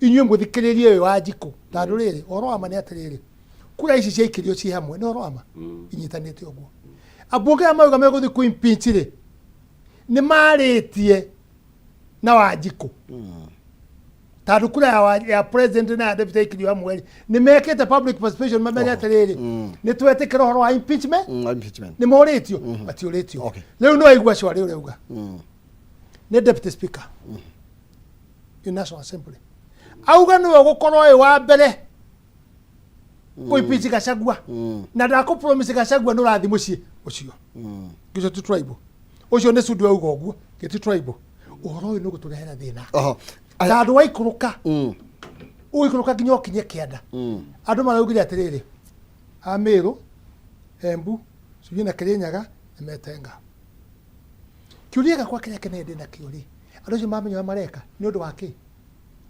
[SPEAKER 1] inyuä må thikä rä rie å yå wa njikå tandå rä rä å roma nä atä rä rä kura ici ciaikä rio ci hamwe nä å roma inyitanä te å guo ambunge a mauga megå thiä kå impeach rä nä marä tie na Wanjikå tandå kura ya president na ya deputy aikirio hamwe nä mekä te public participation mamenye atä rä rä nä twetä kä ra å horo wa impeachment nä morä tio matiå rä tio rä u no aigua cwarä å rä auga nä deputy speaker in National Assembly auga nä we gå korwo ä wa mbere gå impeach Gachagua na ndakå promise Gachagua nä å rathi må ciä å cio gä cio ti tribal å cio nä cundu auga å guo gä ti tribal å horo å yå nä gå tå rehera thä na tandå waikå rå ka å ikå rå ka nginya å kinye kä anda andå maraugire atä rä rä Amä rå Embu Sujui na Kirinyaga na Metenga kä å ria gakwa kä rä a kenee ndä nakä o rä andå acio mamenya mareka nä å ndå wa kä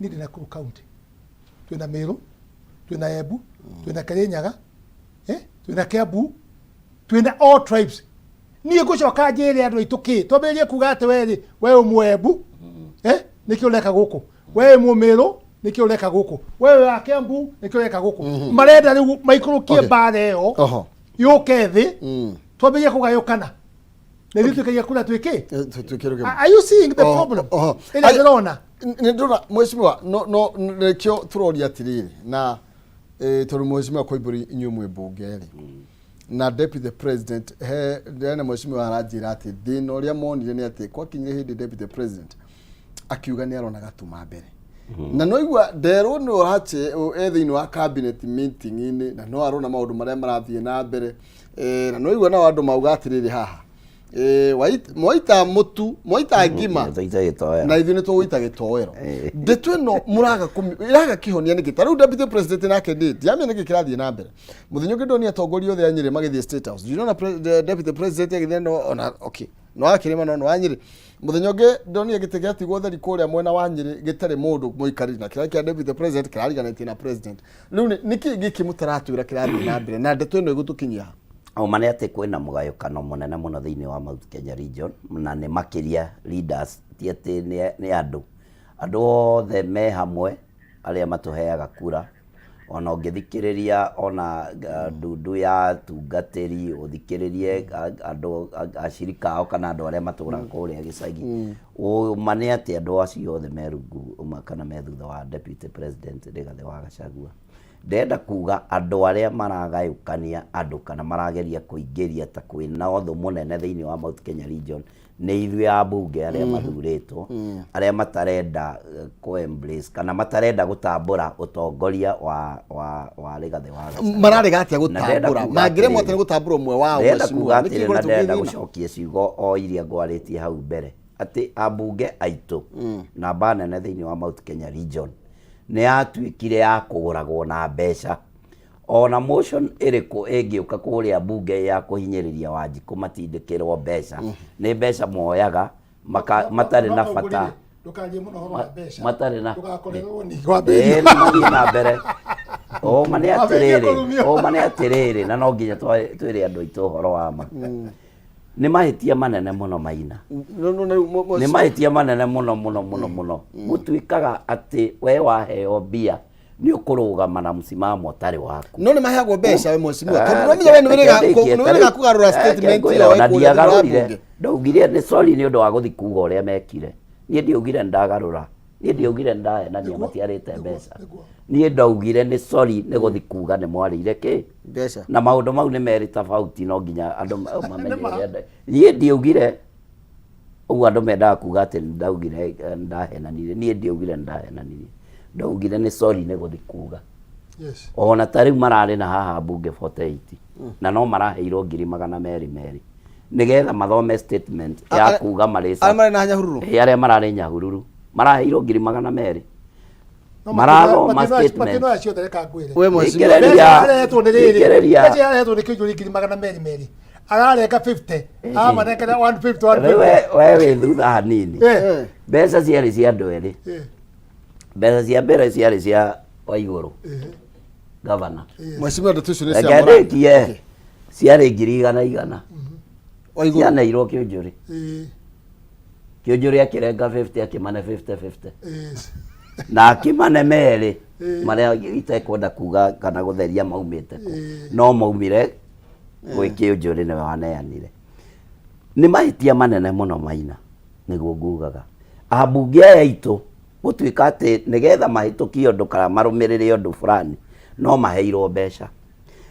[SPEAKER 1] nä ndä Nakuru county twä na Mä rå twä na Embu twä na Kirinyaga twä na Kiambu twä na all tribes niä ngå coka njä re andå aitå kä twambä rie kuga atä werä we å Mwembu nä kä å reka gå kå we må Mä rå nä kä å reka gå kå we wa Kiambu nä kä å reka gå kå marenda rä u maikå rå kie mbara ä yo yå ke thä twambä rie kå gayå kana nä ithuä tuä kagia kura twä kä are you seeing the problem ä rä a ndä rona
[SPEAKER 2] nä ndå na mwecimiwa no nä kä o tå roria atä rä rä na tondå mwecimiwa kwa ibå inyuä mwä mbunge rä na deputy president hena mwecimiwa aranjä ra atä thä na å rä a monire nä atä kwakinyire hä ndä deputy president akiuga nä arona gatuma mbere na no igua nderwo nä å rache thä-inä wa cabinet meeting-inä na no arona maå ndå marä a marathiä na mbere na no igua nao andå mauga atä rä rä haha mwaita mutu mwaita ngima na ithuĩ nĩ tũgũita gĩtoero ndeto ĩno ĩraga kĩhonia nĩkĩ ta rĩu deputy president nake ndiamenya nĩkĩ kĩrathiĩ na mbere mũthenya ũngĩ ndonire atongoria othe a Nyĩrĩ magĩthiĩ State House ndinona deputy president agĩthiĩ no okay no akĩrĩma no wa Nyĩrĩ mũthenya ũngĩ ndonire gĩtĩ gĩatigwo theri kũrĩa mwena wa Nyĩrĩ gĩtarĩ mũndũ mũikari na kĩrĩa kĩa deputy president kĩrariganĩtie na president rĩu nĩkĩ gĩkĩ mũtaratwĩra kĩrathiĩ na mbere na ndeto ĩno ĩgũtũkinyia
[SPEAKER 3] mane atä kwä na må gayåkano må nene må no thä-inä wa Mount Kenya region na nä makä ria leaders ti atä nä andå othe me hamwe arä a matå heaga kura ona å ngä thikä rä ria ona ndundu ya tungatä ri å thikä rä rie andå acirika ao kana andå arä a matå raga kå rä a gä cagi mane atä andå acio othe merungu kana me thutha wa deputy president Rigathĩ wa Gachagua ndenda kuga andå arĩa maragayũkania andũ kana marageria kũingĩria ta kwĩna ũthũ mũnene thĩinĩ wa Mount Kenya region nĩ ithuĩ ambunge arĩa mathurĩtwo arĩa matarenda embrace kana matarenda gũtambũra ũtongoria wa Rigathĩ wa Gachagua
[SPEAKER 2] mararega atĩa gũtambũra mangĩremwo atĩ nĩ gũtambũra ũmwe wao
[SPEAKER 3] ndenda kuga atĩrĩ na ndenda gũcokia ciugo o iria ngwarĩtie hau mbere atĩ ambunge aitũ namba nene thĩinĩ wa Mount Kenya region nĩ yatuĩkire ya kũgũragwo na mbeca. Ona motion ĩrĩkũ ĩngĩũka kũrĩa bunge ya kũhinyĩrĩria Wanjikũ matindĩkĩrwo mbeca, nĩ mbeca moyaga matarĩ na bata, matarĩ na na mbere oma nĩ atĩrĩrĩ, na no nginya twĩre andũ aitũ ũhoro wa ma. Nĩ mahĩtia manene mũno Maina, nĩ mahĩtia manene mũno. Gũtuĩkaga atĩ we waheo mbia nĩ ũkũrũgama na msimamo ũtarĩ waku.
[SPEAKER 2] No nĩ maheagwo mbeca we mheshimiwa, tondũ no menya we nĩ wĩrĩga kũgarũra statement ĩyo
[SPEAKER 3] ndiagarũrire, ndaugire nĩ sorry nĩ ũndũ wa gũthi kuga ũrĩa mekire. Niĩ ndiaugire ndagarũra, niĩ ndiaugire ndahenania matiarĩte mbeca. Niĩ ndaugire nĩ sorry nĩ gũthi kuga nĩ mwarĩire kĩ
[SPEAKER 2] mbeca,
[SPEAKER 3] na maũndũ mau nĩ merĩ tofauti, no nginya andũ mamenye. Niĩ ndiaugire ũguo andũ mendaga kuga atĩ ndaugire ndahenanirie, niĩ ndiaugire ndahenanirie, ndaugire nĩ sorry nĩ gũthi kuga.
[SPEAKER 1] Yes.
[SPEAKER 3] Ona tarĩu mararĩ na haha bunge 48 na no maraheirwo 200 nigetha mathome statement ya kuga marĩca arĩa mararĩ Nyahururu maraheirwo 200 marathoma statement
[SPEAKER 2] we mheshimiwa
[SPEAKER 1] aretwo nĩ rĩrĩ aretwo nĩ kĩnjũri 200 ararenga 50 amanengera 150
[SPEAKER 3] we wĩ thutha hanini. Mbeca ciarĩ cia andũ erĩ, mbeca cia mbere ciarĩ cia Waigũrũ gavana,
[SPEAKER 2] mheshimiwa ndeto icio nĩ cia
[SPEAKER 3] Mũrang'a, ciarĩ 100 cianeirwo Kĩũnjũrĩ. Kĩũnjũrĩ akĩrenga 50 akĩmane 50 na akĩmane merĩ marĩa itekwenda kuga kana gũtheria maumĩte kũ, no maumire gwĩ Kĩũnjũrĩ nĩwe waneanire. Nĩ mahĩtia manene mũno Maina, nĩguo ngugaga ambunge aya aitũ gũtuĩka atĩ nĩgetha mahĩtũkie ũndũ kana marũmĩrĩre ũndũ fulani no maheirwo mbeca.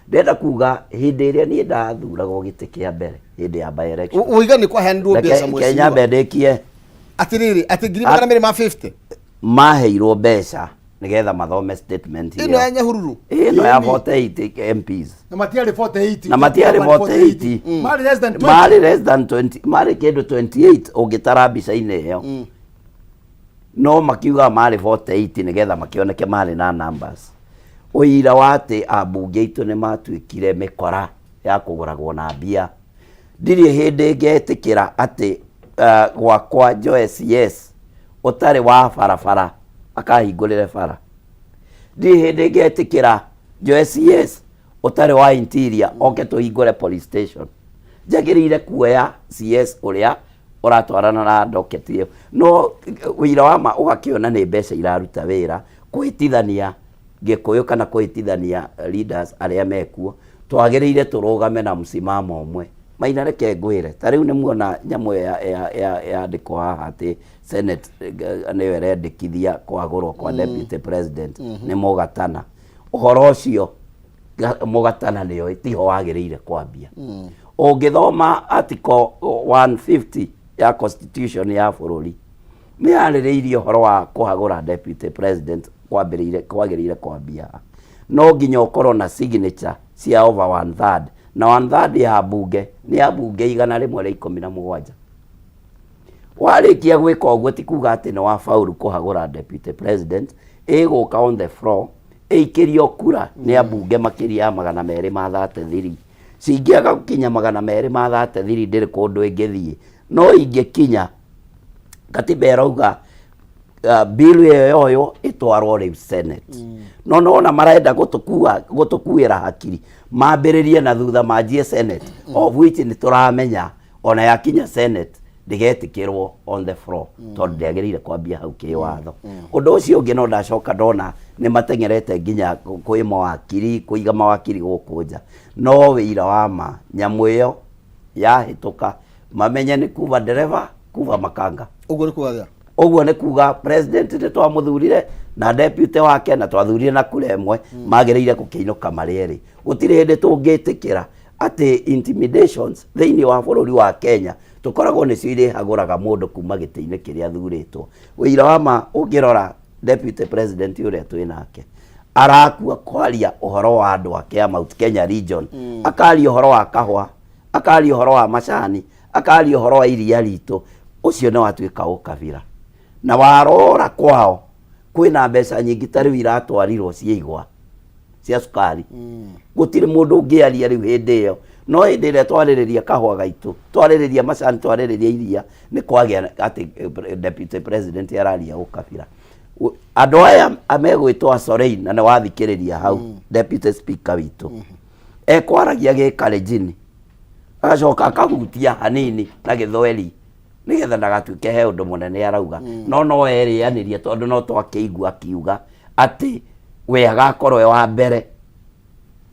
[SPEAKER 3] Ndenda kuga hĩndĩ ĩrĩa niĩ ndathuragwo gĩtĩ kĩa mbere hĩndĩ ya by election
[SPEAKER 2] ũiga nĩ kwaheanirwo mbeca mheshimiwa
[SPEAKER 3] Kenya mbendĩkie
[SPEAKER 2] atĩrĩrĩ atĩ 250
[SPEAKER 3] maheirwo mbeca nĩgetha mathome statement
[SPEAKER 2] ĩno ya Nyahururu,
[SPEAKER 3] ĩno ya 48 MPs
[SPEAKER 1] na matiarĩ 48
[SPEAKER 3] na matiarĩ 48 marĩ less than 20 marĩ kĩndũ 28 ũngĩtara mbica-inĩ ĩyo, no makiuga marĩ 48 nĩgetha makĩoneke marĩ na numbers. Ũira wa atĩ ambunge aitũ nĩ matuĩkire mĩkora ya kũgũragwo na mbia. Ndirĩ hĩndĩ ngetĩkĩra atĩ gwakwa Joe CS ũtarĩ wa barabara akahingũrĩre bara. Ndirĩ hĩndĩ ngetĩkĩra Joe CS ũtarĩ wa interior oke tũhingũre police station. Njagĩrĩire kuoya CS ũrĩa ũratwarana na docket ĩyo, no ũira wa ma ũgakĩona nĩ mbeca iraruta wĩra kwĩtithania Gĩkũyũ kana kwĩtithania leaders arĩa mekuo. Twagĩrĩire tũrũgame na msimamo ũmwe. Maina reke ngwĩre, ta rĩu nĩ muona nyamũ yandĩkwo haha atĩ Senate nĩyo ĩrendekithia kwagũrwo kwa deputy president nĩ Mũgatana. Ũhoro ũcio Mũgatana nĩyo tiho wagĩrĩire kwambia. Ũngĩthoma article 150 ya constitution ya bũrũri nĩ yarĩrĩirie ũhoro wa kũhagũra deputy president kwagĩrĩire kwambia, no nginya ũkorwo na signature cia over 1/3 na 1/3 ya bunge nĩ ya bunge 117. Warĩkia gwĩka ũguo ti kuga atĩ nĩ wa faulu kũhagũra deputy president, ĩgũka on the floor ĩikĩrio kura nĩ ambunge makĩria ya 233. Cingĩaga gũkinya 233 ndĩrĩ kũndũ ĩngĩthiĩ, no ingĩkinya katiba ĩrauga bill ĩyo ĩtwarwo rĩu Senate. No nona marenda gũtũkuĩra hakiri mambĩrĩrie na thutha manjie Senate, of which nĩ tũramenya ona yakinya Senate ndĩgetĩkĩrwo on the floor tondũ ndĩagĩrĩire kwambia hau kĩwatho. Ũndũ ũcio ũngĩ no ndacoka ndona nĩ mateng'erete nginya kwĩ mawakiri, kũiga mawakiri gũkũ nja, no wĩira wa ma nyamũ ĩyo yahĩtũka mamenye nĩ kuva ndereba kuva makanga. Ũguo nĩ kuga president nĩ twamũthurire na deputy wake na twathurire na kura ĩmwe, magĩrĩire gũkĩinũka marĩ erĩ. Gũtirĩ hĩndĩ tũngĩtĩkĩra atĩ intimidations thĩinĩ wa bũrũri wa Kenya tũkoragwo nĩcio irĩhagũraga mũndũ kuma gĩtĩ-inĩ kĩrĩa athurĩtwo. Ũira wa ma ũngĩrora deputy president ũrĩa twĩ nake arakua kwaria ũhoro wa andũ ake a Mount Kenya region, akaria ũhoro wa kahũa, akaria ũhoro wa macani, akaria ũhoro wa iria ritũ. Ũcio nĩ watuĩka ũkabira na warora kwao kwina mbeca nyingi tari iratwarirwo ciigwa cia sukari gutire mundu ungiaria riu hindi iyo no hindi ire twaririria kahua gaitu twaririria macani twaririria iria ni kwagia ati deputy president araria ukabira andu aya amegwitwa Sorein na wathikiriria hau deputy speaker witu ekwaragia gikarejini acoka akahutia hanini na githweri nigetha ndagatuike he undu munene arauga no erianirie tondu no twakiigua akiuga ati we agakorwo wa mbere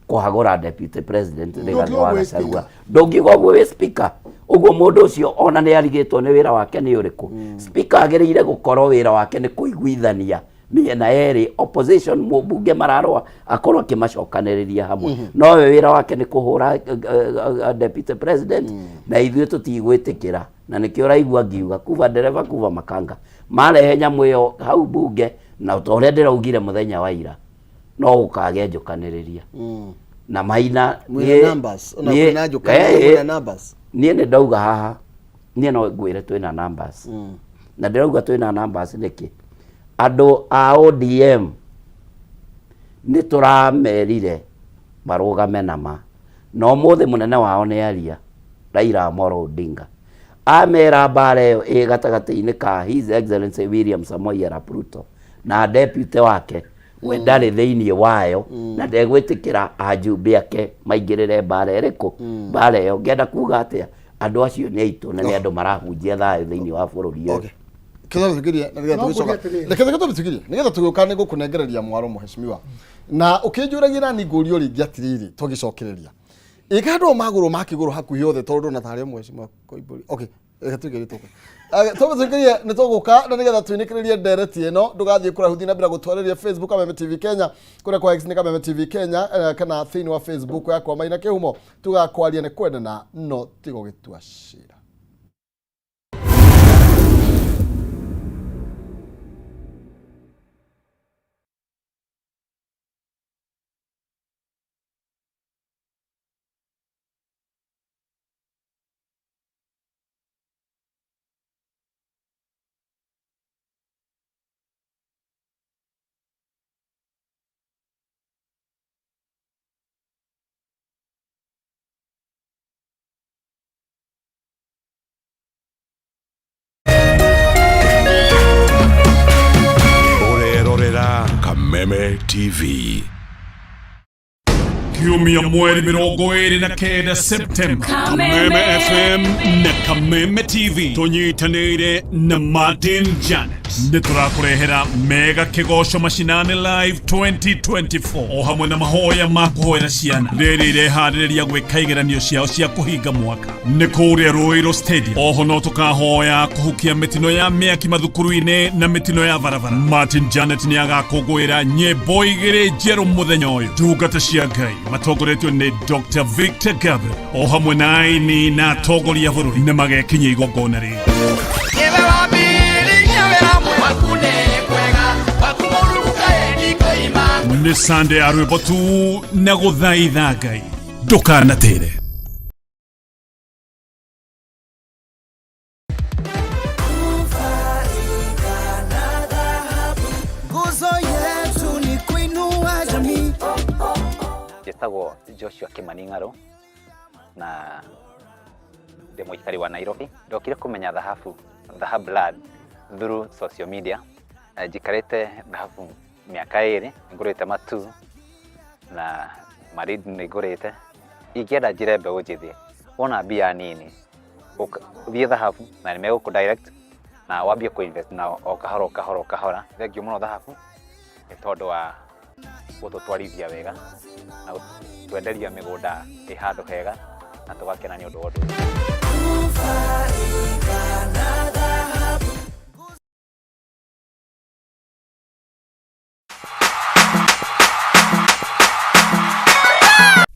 [SPEAKER 3] kuhagura deputy president Rigathi wa Gachagua ndungigwo we speaker uguo mundu ucio ona ni arigitwo ni wira wake ni uriku speaker agirire gukorwo wira wake ni kuiguithania miena eri opposition mubunge mararwa akorwo kimacokaniriria hamwe no we wira wake ni kuhura deputy president na ithuĩ tutigwitikira na nikio raigua ngiuga kuva dereva kuva makanga marehe nyamu iyo hau bunge na utoria ndiraugire muthenya wa ira no ukage njukaniriria na Maina
[SPEAKER 2] ni numbers ona kuna njukaniriria numbers
[SPEAKER 3] nie ne ndauga haha nie no ngwire twina numbers na ndirauga twina numbers niki andu a ODM ni turamerire marugame nama no muthe munene wao ni aria Raila Amolo Odinga amera bare e gatagati-ini ka His Excellency William Samoei Arap Ruto na deputy wake we ndari thiini wayo na ndegwitikira ajumbe ake maingirire bare riku bare yo ngenda kuga atia andu acio ni aitu na ni andu marahunjia thayo thiini wa bururi uyu
[SPEAKER 2] kitha tugiria na nigetha tugicoka reke tugiria nigetha tugiuka ni gukunengereria mwaro muheshimiwa na ukinjuragira ni ngurio ringi atiriri tugicokereria ikado maguru makiguru hakuhi othe tondu na thari muheshimiwa Koimburi okay reke tugirie tuka tugiria ni tuguka na nigetha twinikirerie ndereti ino ndugathie kurahuthi na bila gutwareria Facebook Kameme TV Kenya kure kwa X ni Kameme TV Kenya kana thini wa Facebook yakwa Maina Kihumo tugakwaria ni kwendana no tigo gitua cira
[SPEAKER 14] Kameme TV.
[SPEAKER 4] Kiumia mweri 29 Septemba Kameme FM na Kameme TV tunyitanire na Martin Janet niturakurehera mega kigosho mashinani live 2024 o hamwe na mahoya makuhoera ciana rĩrĩ harĩrĩria gwĩka igeranio ciao cia kũhinga mwaka nĩ kũrĩa Ruiru Stadium oho no tukahoya kũhukia mĩtino ya mĩaki mathukuru-inĩ na mĩtino ya barabara Martin Janet nĩ agakũngũĩra nyĩmbo igĩrĩ njerũ mũthenya ũyũ ndungata cia Ngai matongoretio nĩ Dr. Victor Gabriel o hamwe na aini na atongoria a bũrũri nĩ magekinyia igongona rĩu nĩ Sunday ya rwĩmbo tu na gũthaitha Ngai ndũkanatĩre
[SPEAKER 6] Njĩtagwo Joshua Kimani Ng'aro na ndĩ mũikari wa Nairobi. Ndokire kũmenya dhahabu blood through social media. Njikarĩte dhahabu mĩaka 2 ngũrĩte matu na marid nĩngũrĩte. Ingĩenda njĩre mbeũ njĩthĩ wona mbia nini thiĩ dhahabu na nĩmegũkũ direct na wambie kũ-invest na o kahora. Thengiũ mũno dhahabu nĩ tondũ wa gũtũtwarithia wega na twenderia mĩgũnda ĩ handũ hega na tũgakena nĩ ũndũ wa ũndũ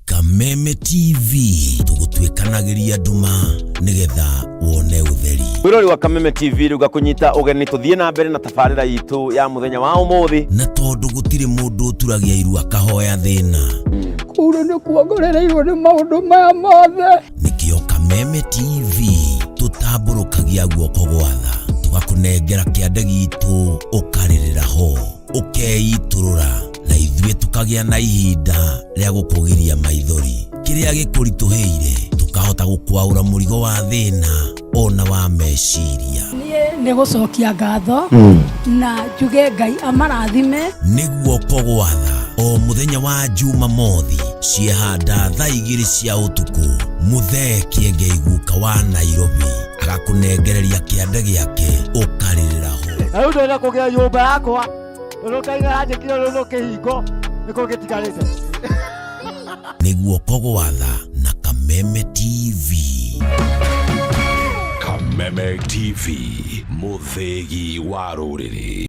[SPEAKER 23] Kameme TV tũgũtwĩkanagĩria nduma nĩgetha wone ũtheri.
[SPEAKER 24] Wĩrori wa Kameme TV rĩuga kũnyita ũgeni tũthiĩ na mbere na tabarĩra itũ ya mũthenya wa ũmũthĩ
[SPEAKER 23] na tondũ gũtirĩ mũndũ ũturagia iru akahoya thĩna
[SPEAKER 25] kũrĩ nĩ kuongerereirwo nĩ maũndũ maya mothe
[SPEAKER 23] nĩkĩo Kameme TV tũtambũrũkagia guoko gwa tha tugakunengera kiande gitu ukaririra ho ukeiturura na ithuĩ tukagĩa na ihinda rĩa gũkũgiria maithori kĩrĩa gĩkũritũhĩire tukahota gũkwaũra mũrigo wa thĩna ona wa meciria
[SPEAKER 5] nĩ gũcokia ngatho na njuge Ngai amarathime
[SPEAKER 23] nĩguo kũgwatha o muthenya wa Jumamothi ciehanda thaa 2 cia ũtukũ Muthee Kiengei guka wa Nairobi agakunengereria kĩande gĩake ũkarirĩra ho
[SPEAKER 7] na ũndũ kũgĩa nyũmba yakwa ũrũkaigara njĩkire rũrũ kĩhingo nĩkũ gĩtigarĩte
[SPEAKER 23] nĩguo kũgwatha na Kameme TV.
[SPEAKER 14] Kameme TV, mũthĩgi wa rũrĩrĩ.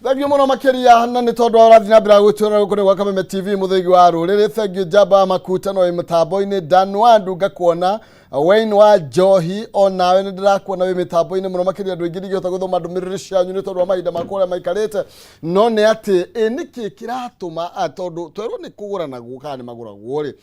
[SPEAKER 2] Thengio muno makiria na nĩ tondũ arathi na mbere gwĩtũra gũkũ gwa Kameme TV mũthĩgi wa rũrĩrĩ. Thengio Jaba Makuta no mĩtambo-inĩ Dan Wandu ngakuona Wayne wa Johi onawe nĩ ndĩrakuona wĩ mĩtambo-inĩ muno makiria andũ aingĩ nĩgĩota gũthoma ndũmĩrĩri cianyu nĩ tondũ wa mahinda makũrĩa maikarĩte no nĩ atĩ nĩkĩ kĩratũma tondũ twerwo nĩ kũgũrana gũka nĩ magũragwo rĩ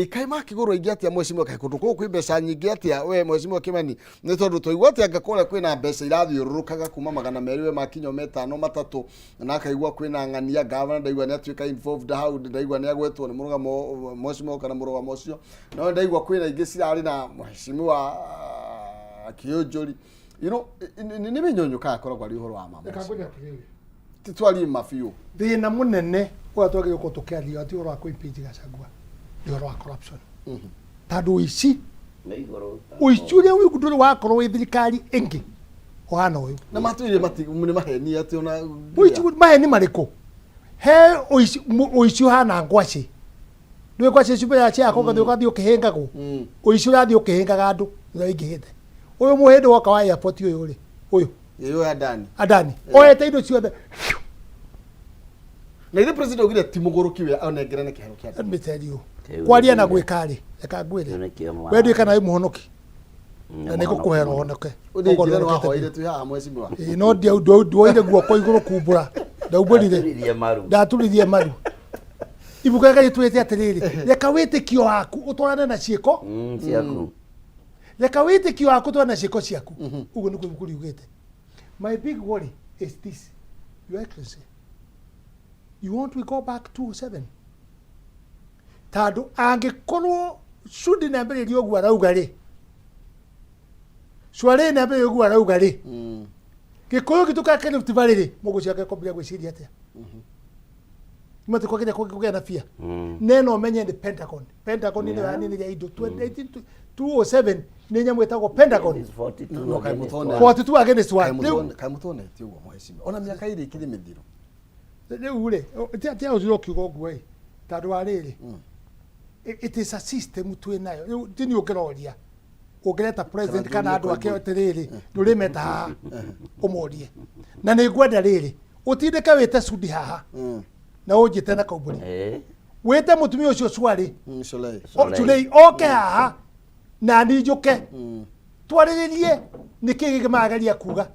[SPEAKER 2] kai makigũrwo ingĩ atĩa mwecimu kai kũndũ kũu kwĩ mbeca nyingĩ atĩa we mwecimu Kimani nĩ tondũ tũigua atĩ angĩkorwo kwĩna mbeca irathiũrũrũkaga kuma 200 we makinyo 5 na akaigua kwĩna ng'ania gavana ndaigua nĩ atuĩka involved hau ndaigua nĩ agwetwo nĩ mũrũgamo mwecimu kana mũrũgamo ũcio no ndaigua kwĩna ingĩ cirarĩ na mwecimu wa Kĩũnjũri you know nĩ mĩnyonyũka akoragwo ari ũhoro wa mama titwari mafiu
[SPEAKER 1] thĩna mũnene ũrĩa twagĩrĩirwo gũkorwo tũkĩaria atĩ ũhoro wa kũ-impeach Gachagua nĩ ũhoro wa corruption tondũ ũici ũrĩa wĩku ndũrĩ wakorwo wĩ thirikari ĩngĩ ũhana ũyũ
[SPEAKER 2] na matũire nĩ maheni atĩ ona
[SPEAKER 1] ũici maheni marĩkũ he ũici ũhana ngwacĩ ndũĩ ngwacĩ ciume ya ciako ũgathiĩ ũkĩhĩngagwo ũici ũrathiĩ ũkĩhĩngaga andũ ũrĩa ingĩhĩte ũyũ mũhĩndĩ woka wa airport ũyũ rĩ ũyũ Adani oyete indo ciothe
[SPEAKER 2] na ile president ogire timugũrũkiwe onengerane kĩharo kĩa
[SPEAKER 1] let me tell you kwaria na gwĩka rĩ reka ngwĩre we ndũĩ kana wĩ mũhonoki na nĩ gũkũhera ũhonoke
[SPEAKER 2] ũndĩngire no ahoire tu haha mwecimu wa
[SPEAKER 1] no nduoire guoko igũrũ kumbũra ndaubũrire ndaturirie maru ibuka Ngai twĩte atĩrĩrĩ reka wĩtĩkio waku ũtwarane na ciĩko
[SPEAKER 3] ciaku
[SPEAKER 1] reka wĩtĩkio waku ũtwarane na ciĩko ciaku ũguo nĩguo ibuku riugĩte. My big worry is this, Your Excellency. You want we go back to 7? Tado angĩkorwo Sudi na mbere rĩogua rauga rĩ. Swale na mbere rĩogua rauga rĩ. Gĩkũyũ gĩtuka Rift Valley rĩ, mũgũcia gĩkombia gwĩciria atĩa. Mate kwa kile na pia. Neno menye the Pentagon. Pentagon ni nini ya ido 207 ni nyamu etagwo Pentagon. 42 against 1.
[SPEAKER 2] Kamutone ti ugo mwecimu. Ona miaka iri ikiri mithiro.
[SPEAKER 1] Rĩu rĩ tia ũziro kiugo guo tandũ wa rĩrĩ it is a system twĩ nayo rĩu tini ũngĩroria ũngĩreta president kana andũ ake atĩrĩrĩ ndũrĩmeta haha ũmorie na nĩ ngwenda rĩrĩ ũtindĩke wĩte Sudi haha na ũnjĩte na kaumbũri wĩte mũtumia ũcio Swale Sulei oke haha na ninjũke twarĩrĩrie nĩkĩ gĩkĩmagaria kuga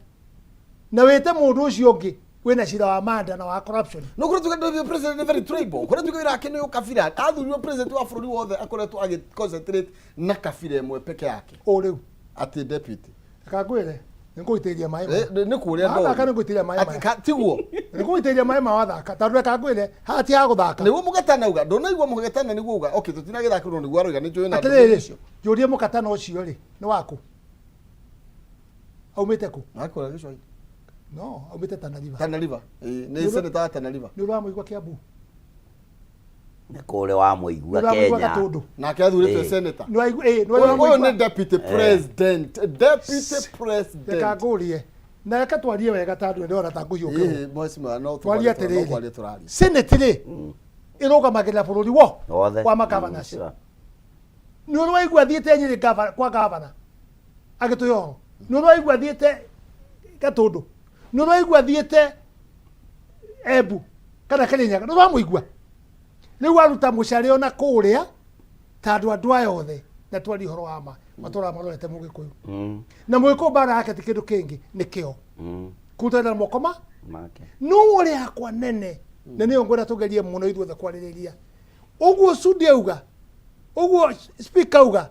[SPEAKER 1] na wĩte mũndũ ũcio ũngĩ wena shida wa manda na wa corruption
[SPEAKER 2] no kuri tuka president very tribal kuri tuka irake ni ukafira athuriwe president wa bũrũri wothe akoretwo agi concentrate na kafira ĩmwe peke yake
[SPEAKER 1] o rĩu
[SPEAKER 2] ati deputy
[SPEAKER 1] akagwire nĩngũitĩria maĩ
[SPEAKER 2] nĩ kuria ndo
[SPEAKER 1] aka nĩngũitĩria maĩ
[SPEAKER 2] tiguo
[SPEAKER 1] nĩngũitĩria maĩ ma wathaka tondũ akagwire hati ya gũthaka
[SPEAKER 2] nĩguo mũgatana uga ndũnaigua mũgatana nĩguo uga okay tutinagĩthakĩrwo nĩguo aroiga nĩ njũĩ na
[SPEAKER 1] ndũrĩ icio njũrie mũgatana ũcio rĩ nĩ waku aumĩte kũ
[SPEAKER 2] akora gĩcoi
[SPEAKER 1] no aumĩte Tana
[SPEAKER 2] River nĩ senator Tana River
[SPEAKER 1] nĩ ũramũigua Kiambu
[SPEAKER 3] nĩ kũrĩ wa mũigua Kenya
[SPEAKER 2] nake athurĩtwo senator ũyũ nĩ deputy president
[SPEAKER 1] ndakagũrie na reka twarie wega tandũ nĩ ona tangũhiũkĩrwo
[SPEAKER 2] mwecimu no
[SPEAKER 1] twarie atĩrĩrĩ senate rĩ ĩrũgamagĩrĩra bũrũri wothe wa magavana nĩ ũraigua thiĩte Nyĩrĩ kwa gavana agĩtũyoro nĩ ũraigua thiĩte Gatũndũ nĩ ũraigua thiĩte Embu kana Kĩrĩnyaga nĩ ũramũigua rĩu aruta mũcare ona kũrĩa tandũ andũ aya othe na twari ũhoro wa ma matũra marorete Mũgĩkũyũ na Mũgĩkũyũ bara yake ti kĩndũ kĩngĩ nĩ kĩo kutana moko make no ũrĩa akwa nene na nä ngwenda tå gerie må no ithuothe kwarä rä ria å guo Sudi auga å guo speaker auga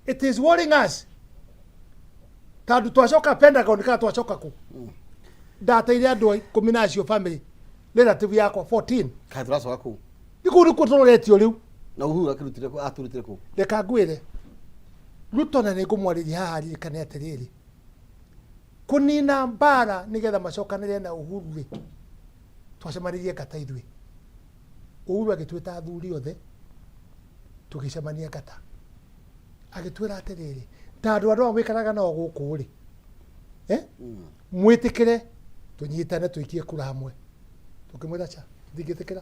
[SPEAKER 1] it is warning us tandå twacoka Pentagon kana twacoka kå ndateire andå 10 na acio family relative yakwa 14
[SPEAKER 2] kai turacoka kå
[SPEAKER 1] nä kå rä kå tå roretio rä u
[SPEAKER 2] na Uhuru atå rä kå
[SPEAKER 1] reka ngwä re Ruto na nä ngå mwarä ria haha rirä kane atä rä rä kå nina mbara nä getha macokanä re na Uhuru rä twacemanirie ngata ithuĩ Uhuru agĩtwĩta athuri othe tũgĩcemania ngata agĩtwĩra atĩrĩrĩ ta andũ arĩa mwĩkaraga nao gũkũ rĩ mwĩtĩkĩre tũnyitane tũikie kura hamwe tũkĩmwĩra ca ndingĩtĩkĩra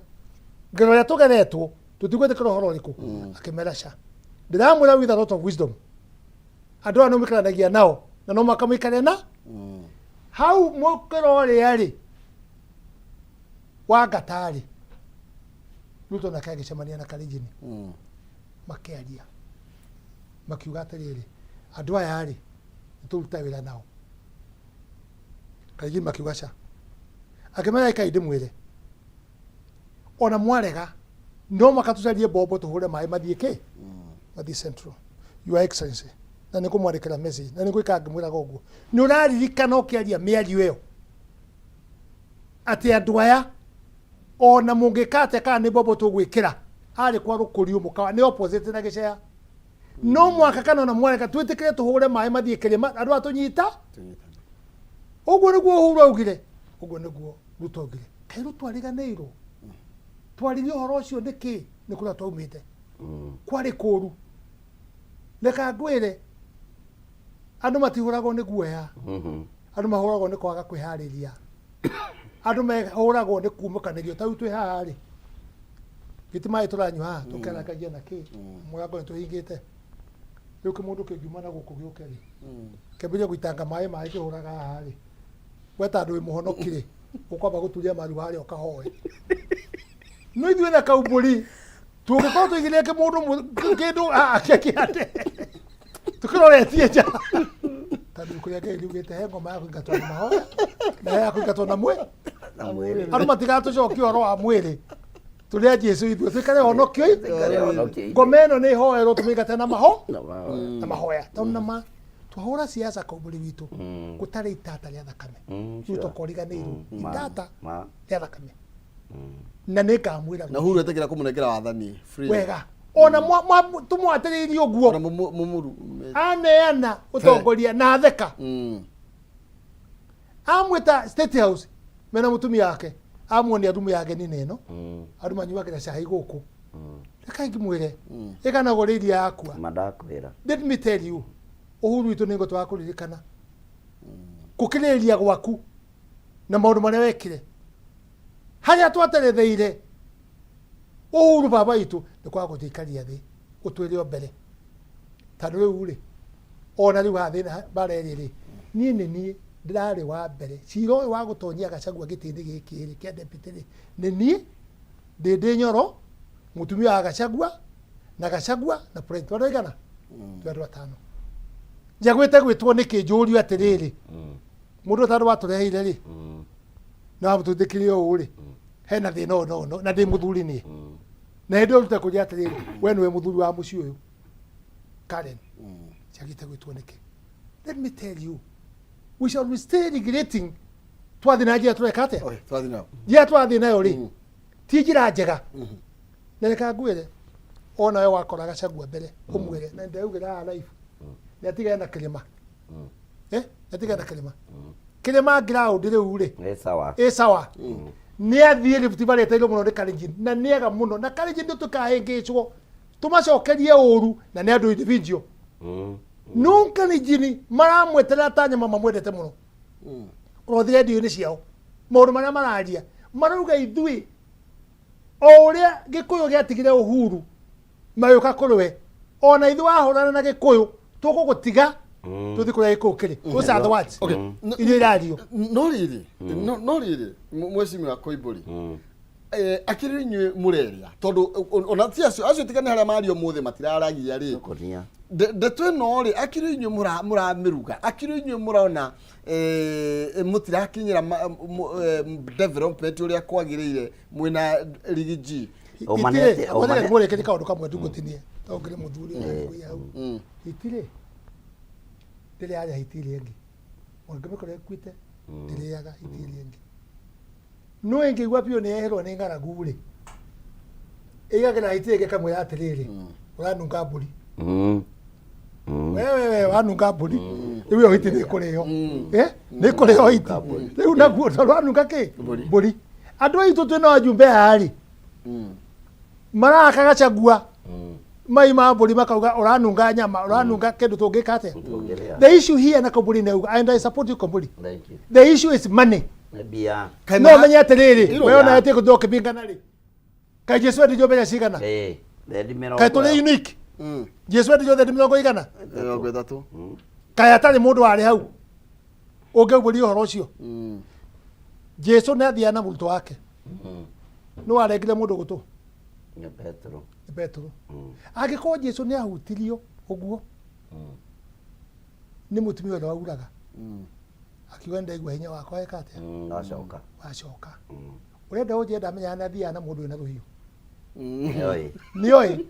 [SPEAKER 1] ngero ũrĩa tũgeretwo tũtigwĩtĩkĩra ũhoro ũrĩkũ akĩmera ca ndĩramwĩra with a lot of wisdom andũ aya no mĩkaranagia nao na no makamĩikare na hau mũkĩro ũrĩa rĩ wa gatari Ruto nake agĩcemania na Kalenjin makĩaria makiuga atĩrĩrĩ andũ aya rĩ nĩtũruta wĩra nao Kalenjin makiuga ca akĩmera ikai ndĩmwĩre ona mwarega no makatũcarie mbombo tũhũre maĩ mathiĩ kĩ mathiĩ Central Your Excellency na nĩ kũmwandĩkĩra message na nĩ gwĩka ngĩmwĩraga ũguo nĩ ũraririkana ũkĩaria mĩario ĩyo atĩ andũ aya ona mũngĩkate kana nĩ mbombo tũgwĩkĩra arĩ kwa rũkũrio mũkawa nĩ opposite na gĩcea no mwaka kana ona mwareka twĩtĩkĩre tũhũre maĩ mathiĩ kĩrĩma andũ atũnyita ũguo nĩguo Uhuru augire ũguo nĩguo Ruto augire kaĩ Ruto ariganĩirwo twaririe ũhoro ũcio nĩkĩ nĩ kũrĩa twaumĩte kwarĩ kũũru reka ngwĩre andũ matihũragwo nĩ guoya andũ mahũragwo nĩ kwaga kwĩharĩria andũ mahũragwo nĩ kumũkanĩrio ta twĩ haha rĩ gĩtĩ maĩ tũranyua haha tũkerakagia na kĩ mũrango nĩ tũhingĩte rĩu kĩmũndũ kĩngiuma na gũkũ gĩũke rĩ kĩambĩrĩrie gũitanga maĩ kĩhũraga haha rĩ we ta andũ wĩ mũhonoki rĩ ũkwamba gũturia maru harĩa ũkahoe no ithuĩ na kaumbũri tũngĩkorwo tũigĩrĩre kĩmũndũ kĩndũ kĩande tũkĩroretie nja tondũ kũrĩa Ngai riugĩte he ngoma ya kũingatwo na mahoya na ya kũingatwo na mwĩrĩ andũ matigatũcokie ũhoro wa mwĩrĩ tũrĩa Jesu ithuĩ tũikare honokio ngoma ĩno nĩ ihoerwo tũmĩingate na mahoya tondũ nama twahũra siasa kaumbũri witũ gũtarĩ itata rĩa thakame rĩu tũkoriganĩirwo itata rĩa thakame na nĩ ngamwĩra
[SPEAKER 2] na Uhuru etĩkĩra kũmũnengera wathani
[SPEAKER 1] wega ona tũmwatĩrĩirie ũguo
[SPEAKER 2] ona mũmuru
[SPEAKER 1] aneana ũtongoria na theka amwĩta State House mena mũtumia wake amuonia thumu ya ageni ĩno andũ manyuagĩra cai gũkũ reka ngĩmwĩre ĩganagwo rĩ iria yakua
[SPEAKER 3] mandakwĩra
[SPEAKER 1] let me tell you Uhuru witũ nĩ ngũtwara kũririkana gũkĩrĩrĩria gwaku na maũndũ marĩa wekire harĩa tweteretheire Uhuru baba witũ nĩ kwaga gũtũikaria thĩ ũtwĩre o mbere tondũ rĩu rĩ ona rĩu haha thĩna bara ĩrĩ rĩ niĩ nĩ niĩ ndĩrarĩ wa mbere cira ũyũ wa gũtonyia Gachagua gĩtĩ-inĩ gĩkĩ rĩ kĩa deputy rĩ nĩ niĩ ndĩ Nyoro mũtumia wa Gachagua na president wa Ghana twendwo atano njagwĩte gwĩtwo nĩkĩ njũrio atĩrĩrĩ mũndũ tandũ watũreheire rĩ na wamũtũthĩkĩre ũũ rĩ hena thĩna no na ndĩ mũthuri niĩ na hĩndĩ ĩyo rute kũria atĩrĩrĩ we nĩwe mũthuri wa mũciĩ ũyũ Karen njagĩte gwĩtwo nĩkĩ let me tell you we shall be still regretting twathi na njĩra tũreka atĩa njĩra twathi nayo rĩ ti njĩra njega na reka ngwĩre ona we wakora Gachagua mbere ũmwĩre na ndaugĩra haha live nĩ atigane na kĩrĩma atigane na kĩrĩma ground rĩu rĩ ĩ sawa nĩ athiĩ Rift Valley eteirwo mũno nĩ Kalenjin na nĩega mũno na Kalenjin tũtikahĩngĩcwo tũmacokerie ũru na nĩ andũ individual no Kalenjin maramweterera ta nyama mamwendete mũno rothi redio-inĩ ciao maũndũ marĩa mararia marauga ithuĩ o ũrĩa Gĩkũyũ gĩatigire Uhuru magĩũka kũrĩ we ona ithuĩ wahũrana na Gĩkũyũ tũgũgũtiga tũthi kũrĩa Gĩkũyũ kĩrĩ those are the words iria irario
[SPEAKER 2] no rĩrĩ mwecimia Koimbũri akĩrĩ inyuĩ mũreria tondũ ona ti acio tigane harĩa mario mũthĩ matiraragia rĩ ndeto no ri akiri inyu muramiruga akiri inyu muraona mutirakinyira development uria kwagirire mwina rigiji
[SPEAKER 1] omanete mure kiti kaundu kamwe tugotinie tongire muthuri ya itire tele aja itire ngi ngame kore kwite tele yaga itire ngi no engi gwapio ne hero ne ngara gure iga kana itire kamwe ya tele uranunga mburi wewe wanunga mburi iwe iti ni kureo ni kureo iti riu naguo twanunga ki mburi andu aitu twina ajumbe hari maraka gachagua mai ma mburi makauga uranunga nyama uranunga kindu tungikate the issue here na kumburi neuga and I support you kumburi the issue is money no menya atiriri wewe na ati kuthoke bingana ri kai Jesu ndi jomenya cigana kai tuli unique Jesu ndi jothe ndimirongo igana
[SPEAKER 2] gwethatu
[SPEAKER 1] kai atari mundu wari hau ungeuburi uhoro ucio Jesu ne athia na multo wake no aregire mundu gutu
[SPEAKER 3] ni
[SPEAKER 1] Petro agiko Jesu ne ahutirio uguo ni mutumia ndo auraga akiwa ndaigwa hinya wakwa ekate wacoka urenda ujenda menya na thia na mundu ina ruhiu nioi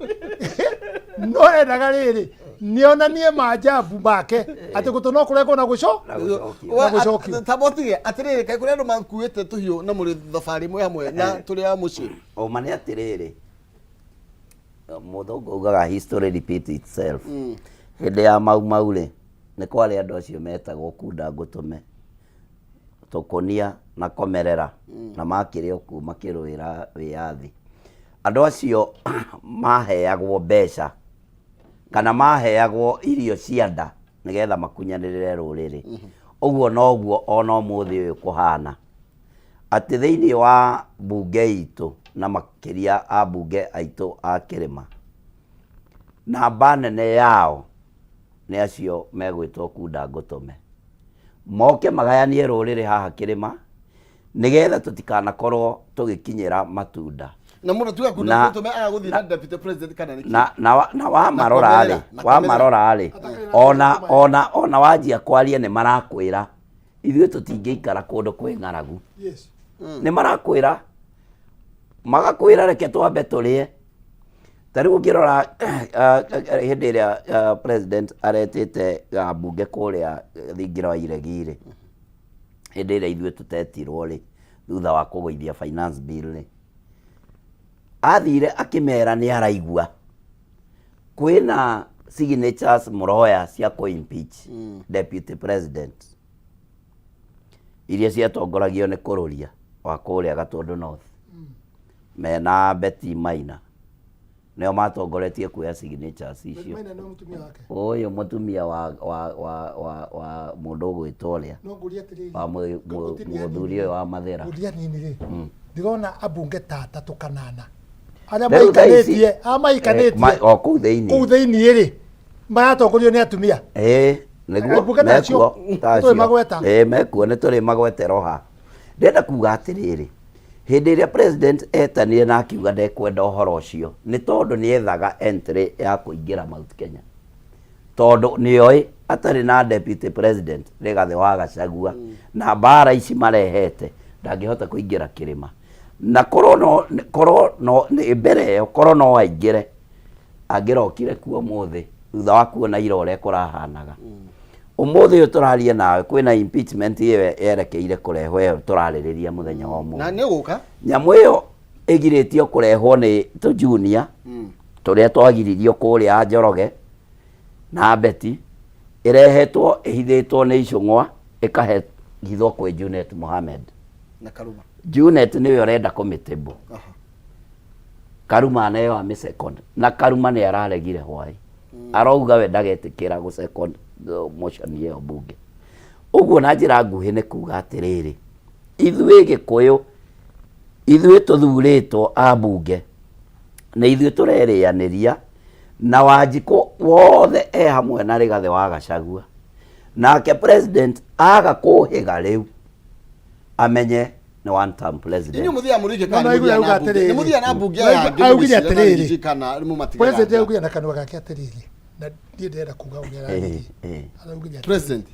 [SPEAKER 1] no endaga riri nionanie majabu make ati gutono kureko na gucokio
[SPEAKER 2] tabotige atiriri kai kuria ndo makuite tuhiu na muri thafari mwe hamwe na turi ya muci
[SPEAKER 3] o mane atiriri muthungu ugaga history repeat itself hinde ya maure ni kwari andu acio metagwo kunda ngutume tukonia na komerera na makire oku makirwira wiathi andu acio maheagwo mbeca kana maheagwo irio cianda nigetha makunyanirire ruriri uguo noguo ona muthi uyu kuhana ati thiini wa bunge itu na makiria a bunge aitu a Kirima namba nene yao ni acio megwitwo kunda ngutume moke magayanie ruriri haha Kirima nigetha tutikanakorwo tugikinyira matunda
[SPEAKER 2] na mundu tuga kunda ngutume aguthira deputy president kana niki
[SPEAKER 3] na wa marora ali ona wajia kwaria ni marakwira ithuĩ tũtingĩikara kũndũ kwĩ ng'aragu nĩ marakwĩra magakwĩra reke twambe tũrĩe tarĩu ũngĩrora hĩndĩ ĩrĩa president aretĩte mbunge kũrĩa thingira wa Iregi-rĩ hĩndĩ ĩrĩa ithuĩ tũtetirwo rĩ thutha wa kũgũithia finance bill rĩ athire akĩmera nĩ araigua kwĩna signatures mũroya cia impeach deputy president iria ciatongoragio nĩ kũrũria wa kũrĩa Gatundu North mena Betty Maina nĩo matongoretie kuoya signatures icio ũyũ mũtumia wa mũndũ ũgwĩtwo ũrĩa wa mũthuri ũyũ wa Mathĩra
[SPEAKER 1] ndirona ambunge tata tukanana aria maikanĩtie amaikanĩtie
[SPEAKER 3] kũu
[SPEAKER 1] thĩinĩ rĩ maratongorio nĩ atumia
[SPEAKER 3] nĩguo mekuo nĩ tũrĩ magwetero ha ndĩrenda kuga atĩrĩrĩ hĩndĩ ĩrĩa president etanire na akiuga ndekwenda ũhoro ũcio nĩ tondũ nĩ ethaga entry ya kũingĩra Mount Kenya tondũ nĩoĩ atarĩ na deputy president Rigathĩ wa Gachagua na mbara ici marehete ndangĩhota kũingĩra Kĩrĩma na korwo no mbere ĩyo korwo no aingĩre angĩrokire kuo mũthĩ thutha wa kuona ira ũrĩa kũrahanaga umuthi uyu turaria nawe kwina impeachment yerekeire kurehwo yo turaririria muthenya wa mu
[SPEAKER 2] na ni guka
[SPEAKER 3] nyamu iyo igiritio kurehwo ni tu junior turia twagiririo kuria Njoroge na Betty irehetwo ihithitwo ni icungwa ikahe hitho kwe Junet Mohamed
[SPEAKER 2] na Karuma
[SPEAKER 3] Junet niwe urenda komitebo Karuma nayo ame second na Karuma ni araregire hwai arauga we ndagetikira gu second motion ya bunge uguo na njira nguhi ni kuga atiriri ithuĩ Gĩkũyũ ithuĩ tuthuritwo a bunge na ithuĩ turerĩanĩria na Wanjikũ wothe hamwe na Rigathĩ wa Gachagua nake president aga kũhĩga rĩu amenye ni one term president
[SPEAKER 2] inyu muthia murike kana ni muthia na bunge ya
[SPEAKER 1] augire atiriri kana mu matigara president augire na kanwa gake atiriri na ndiye ndenda kuga ugera araugiria
[SPEAKER 2] president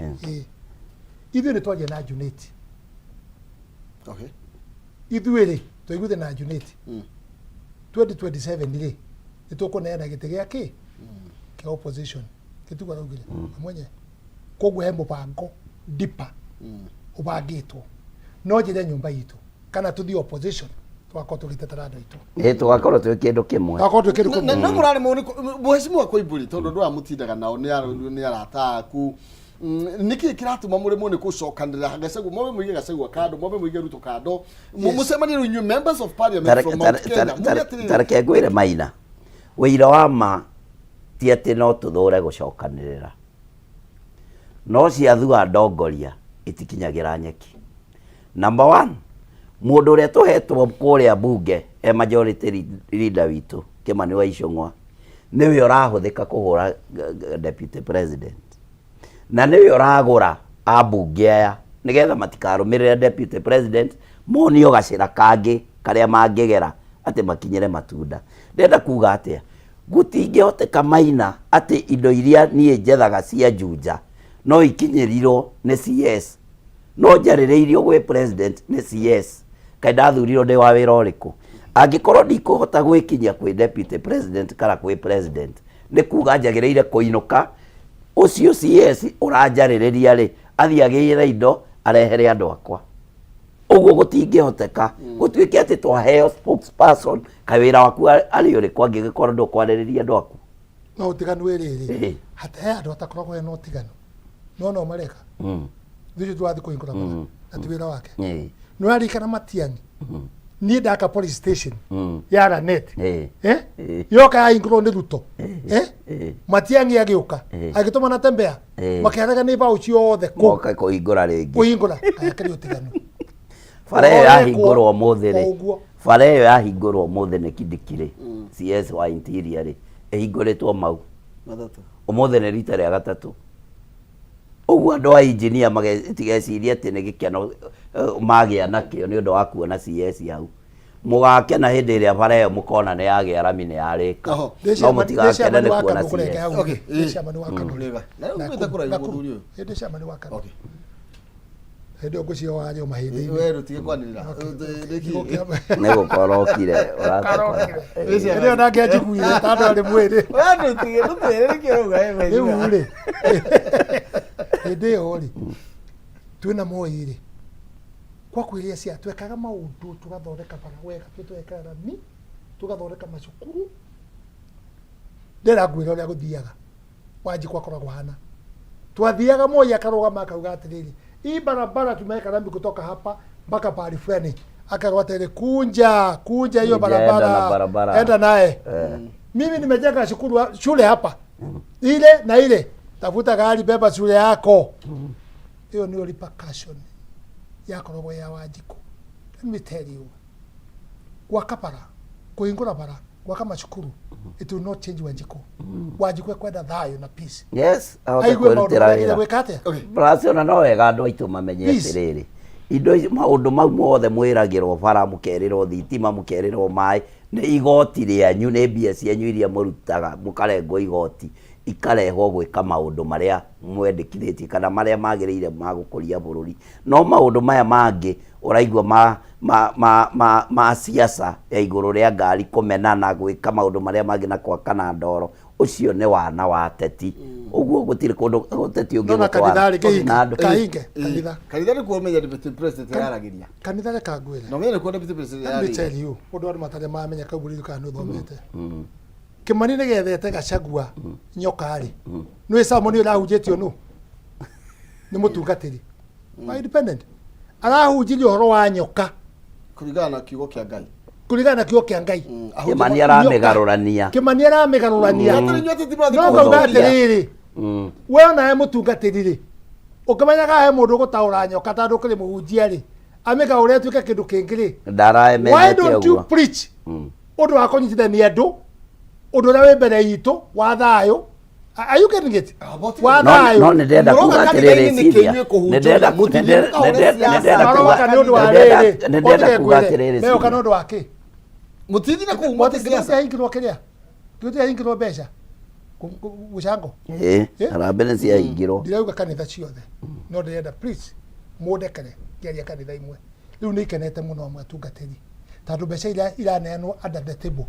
[SPEAKER 1] ithuĩ nĩ twaria na Junet.
[SPEAKER 2] Okay.
[SPEAKER 1] Ithuĩ-rĩ twaiguire na Junet 2027-rĩ nĩ tũkũneana gĩtĩ gĩakĩ kĩa opposition gĩtuga raugire mwenye koguo he mũbango dipa ũbangĩtwo no njĩre nyũmba itũ kana tũthiĩ opposition twakorwo tũgĩtetera andũ aitũ
[SPEAKER 3] tũgakorwo twĩ kĩndũ kĩmwe
[SPEAKER 1] twakorwo twĩ kĩndũ kĩmwe
[SPEAKER 2] na mũrarĩ mheshimiwa Koimburi tondũ ndũ amutindaga nao nĩ arata aku niki kiratuma murimo ni gucokanira Gachagua mobe muige Gachagua kando mobe muige Ruto kando musemani new members of parliament from Mount Kenya
[SPEAKER 3] tareke ngwire Maina wĩira wa ma ti atĩ no tũthũre gũcokanĩrĩra no ciathua ndongoria itikinyagira nyeki. Number 1 mũndũ ũrĩa tũhetwo kũrĩa bunge majority leader witũ Kimani wa Ichung'wa nĩwe ũrahũthĩka kũhũra deputy president na nĩwe ũragũra ambunge aya nĩgetha matikarũmĩrĩre deputy president monio gacĩra kangĩ karĩa mangĩgera atĩ makinyĩre matunda. Ndenda kuga atĩa gũtingĩhoteka Maina atĩ indo iria niĩ njethaga cia Juja no ikinyĩrirwo nĩ CS no njarĩrĩirio gwĩ president nĩ CS kaĩ ndathurirwo ndĩ wa wĩra ũrĩkũ. Angĩkorwo ndikũhota gwĩkinyia kwĩ deputy president kana kwĩ president nĩ kuga njagĩrĩire kũinũka ucio CS ũranjarĩrĩria rĩ athiĩ agĩire indo arehere andũ akwa. Ũguo gũtingĩhoteka gũtuĩke atĩ twaheo spokesperson kawĩra waku arĩ ũrĩkũ angĩgĩkorwo ndũkwarĩrĩria andũ aku.
[SPEAKER 1] No ũtiganu wĩrĩrĩ hata he andũ atakoragwo hena ũtiganu no mareka thuthu twathi kũhingũra bara na ti wĩra wake nĩ warikana Matiang'i niĩ ndaka police station ya Lanet yoka yahingũrwo nĩ Ruto Matiang'i agĩũka agĩtũma na Tembea makĩaraga nĩ bao ciothe
[SPEAKER 3] moka kũhingũra rĩngĩ
[SPEAKER 1] kũhingũra akĩrĩ ũtiganu.
[SPEAKER 3] Bara ĩyo yahingũrwo ũmũthĩ rĩ bara ĩyo yahingũrwo ũmũthĩ nĩ Kindiki CS wa interior rĩ ĩhingũrĩtwo mau ũmũthĩ nĩ rita rĩa gatatũ. Ũguo andũ a engineer magetigeciria atĩ nĩ gĩkeno magĩa nakĩo nĩ ũndũ wa kuona CS hau mũgakena hĩndĩ ĩrĩa bara ĩyo mũkona nĩ yagĩa rami nĩ yarĩka no mũtigakene nĩ kuona CS.
[SPEAKER 1] Hĩndĩ cama nĩ wakana hĩndĩ ĩyo ngũcio wario mahĩndĩ-inĩ
[SPEAKER 2] we rutige kwanĩrĩra
[SPEAKER 3] nĩ gũkorwo kire
[SPEAKER 1] hĩndĩ ĩyo ndangĩanjiguire ta andũ arĩ mwĩrĩ rĩu rĩ hĩndĩ ĩyo rĩ twĩna Moi rĩ kwa kwĩrĩa cia twekaga maũndũ tũgathondeka bara wega tweka rami tũgathondeka macukuru ndĩra ngwĩra ũrĩa gũthiaga Wanjiku akoragwo hana twathiaga Moi akarũgama akauga atĩrĩrĩ hii barabara tumeweka rami kutoka hapa mpaka pahali fulani akawa tele kunja hiyo barabara enda naye mimi nimejenga shule hapa ile na ile tafuta gari beba shule yako hiyo ni repercussion yako robo ya Wanjiku. Let me tell you wakapara kuingura bara wakama shukuru it will not change Wanjiku. Wanjiku kwenda thayo na peace.
[SPEAKER 3] Yes, kwĩrutĩra wĩra. Brasiona no wega andũ aitũ mamenye atĩrĩrĩ indo maũndũ mau mothe mwĩragĩrwo bara mũkerĩrwo thitima mũkerĩrwo maĩ nĩ igoti rĩanyu nĩ mbia cianyu iria mũrutaga mũkarengwo igoti ikarehwo gwĩka maũndũ marĩa mwendekithĩtie kana marĩa magĩrĩire magũkũria bũrũri. No maũndũ maya mangĩ ũraigua ma siasa ya igũrũ rĩa ngari kũmenana gwĩka maũndũ marĩa mangĩ na kwakana ndoro ucio nĩ wana wa teti. Ũguo gũtirĩ kũndũ teti ũngĩgũtwara
[SPEAKER 1] na andũ
[SPEAKER 2] kanitha nĩ kuomenya deputy president yaragĩria
[SPEAKER 1] kanitha reka ngwĩre
[SPEAKER 2] no menya kuona deputy president
[SPEAKER 1] yaragĩria. Let me tell you ũndũ arĩ matarĩ mamenya Koimburi kana ũthomete Kimani nĩ gethete Gachagua nyoka rĩ nĩ Samoni ũrahunjĩtio nũ nĩ mũtungatĩri wa independent arahunjirie ũhoro wa nyoka
[SPEAKER 2] kũringana na kiugo kĩa Ngai
[SPEAKER 3] Kimani aramĩgarũrania
[SPEAKER 1] no ngauga atĩrĩrĩ we onawe mũtungatĩri rĩ ũkĩmenyaga he mũndũ gũtaũra nyoka tondũ kĩrĩ mũhunjia rĩ amĩgarũre atuĩke kĩndũ kĩngĩ rĩ why don't you preach ũndũ wa kũnyitithania andũ ũndũ ũrĩa wĩ mbere itũ wa thayũ. Are you getting it?
[SPEAKER 3] No nĩndenda kuga atĩrĩrĩ Cilia nĩndenda kuga atĩrĩrĩ
[SPEAKER 1] meo kana ũndũ wake
[SPEAKER 2] mũtithi na kũu mũtithi
[SPEAKER 1] siasa hingĩrwo kĩrĩa hingĩrwo mbeca gucango
[SPEAKER 3] harambe nĩ ciahingirwo
[SPEAKER 1] ndirauga kanitha ciothe no ndirenda please mũndekere ngĩaria kanitha imwe rĩu nĩ ikenete mũno mwatungatĩri tondũ mbeca iria iraneanwo under the table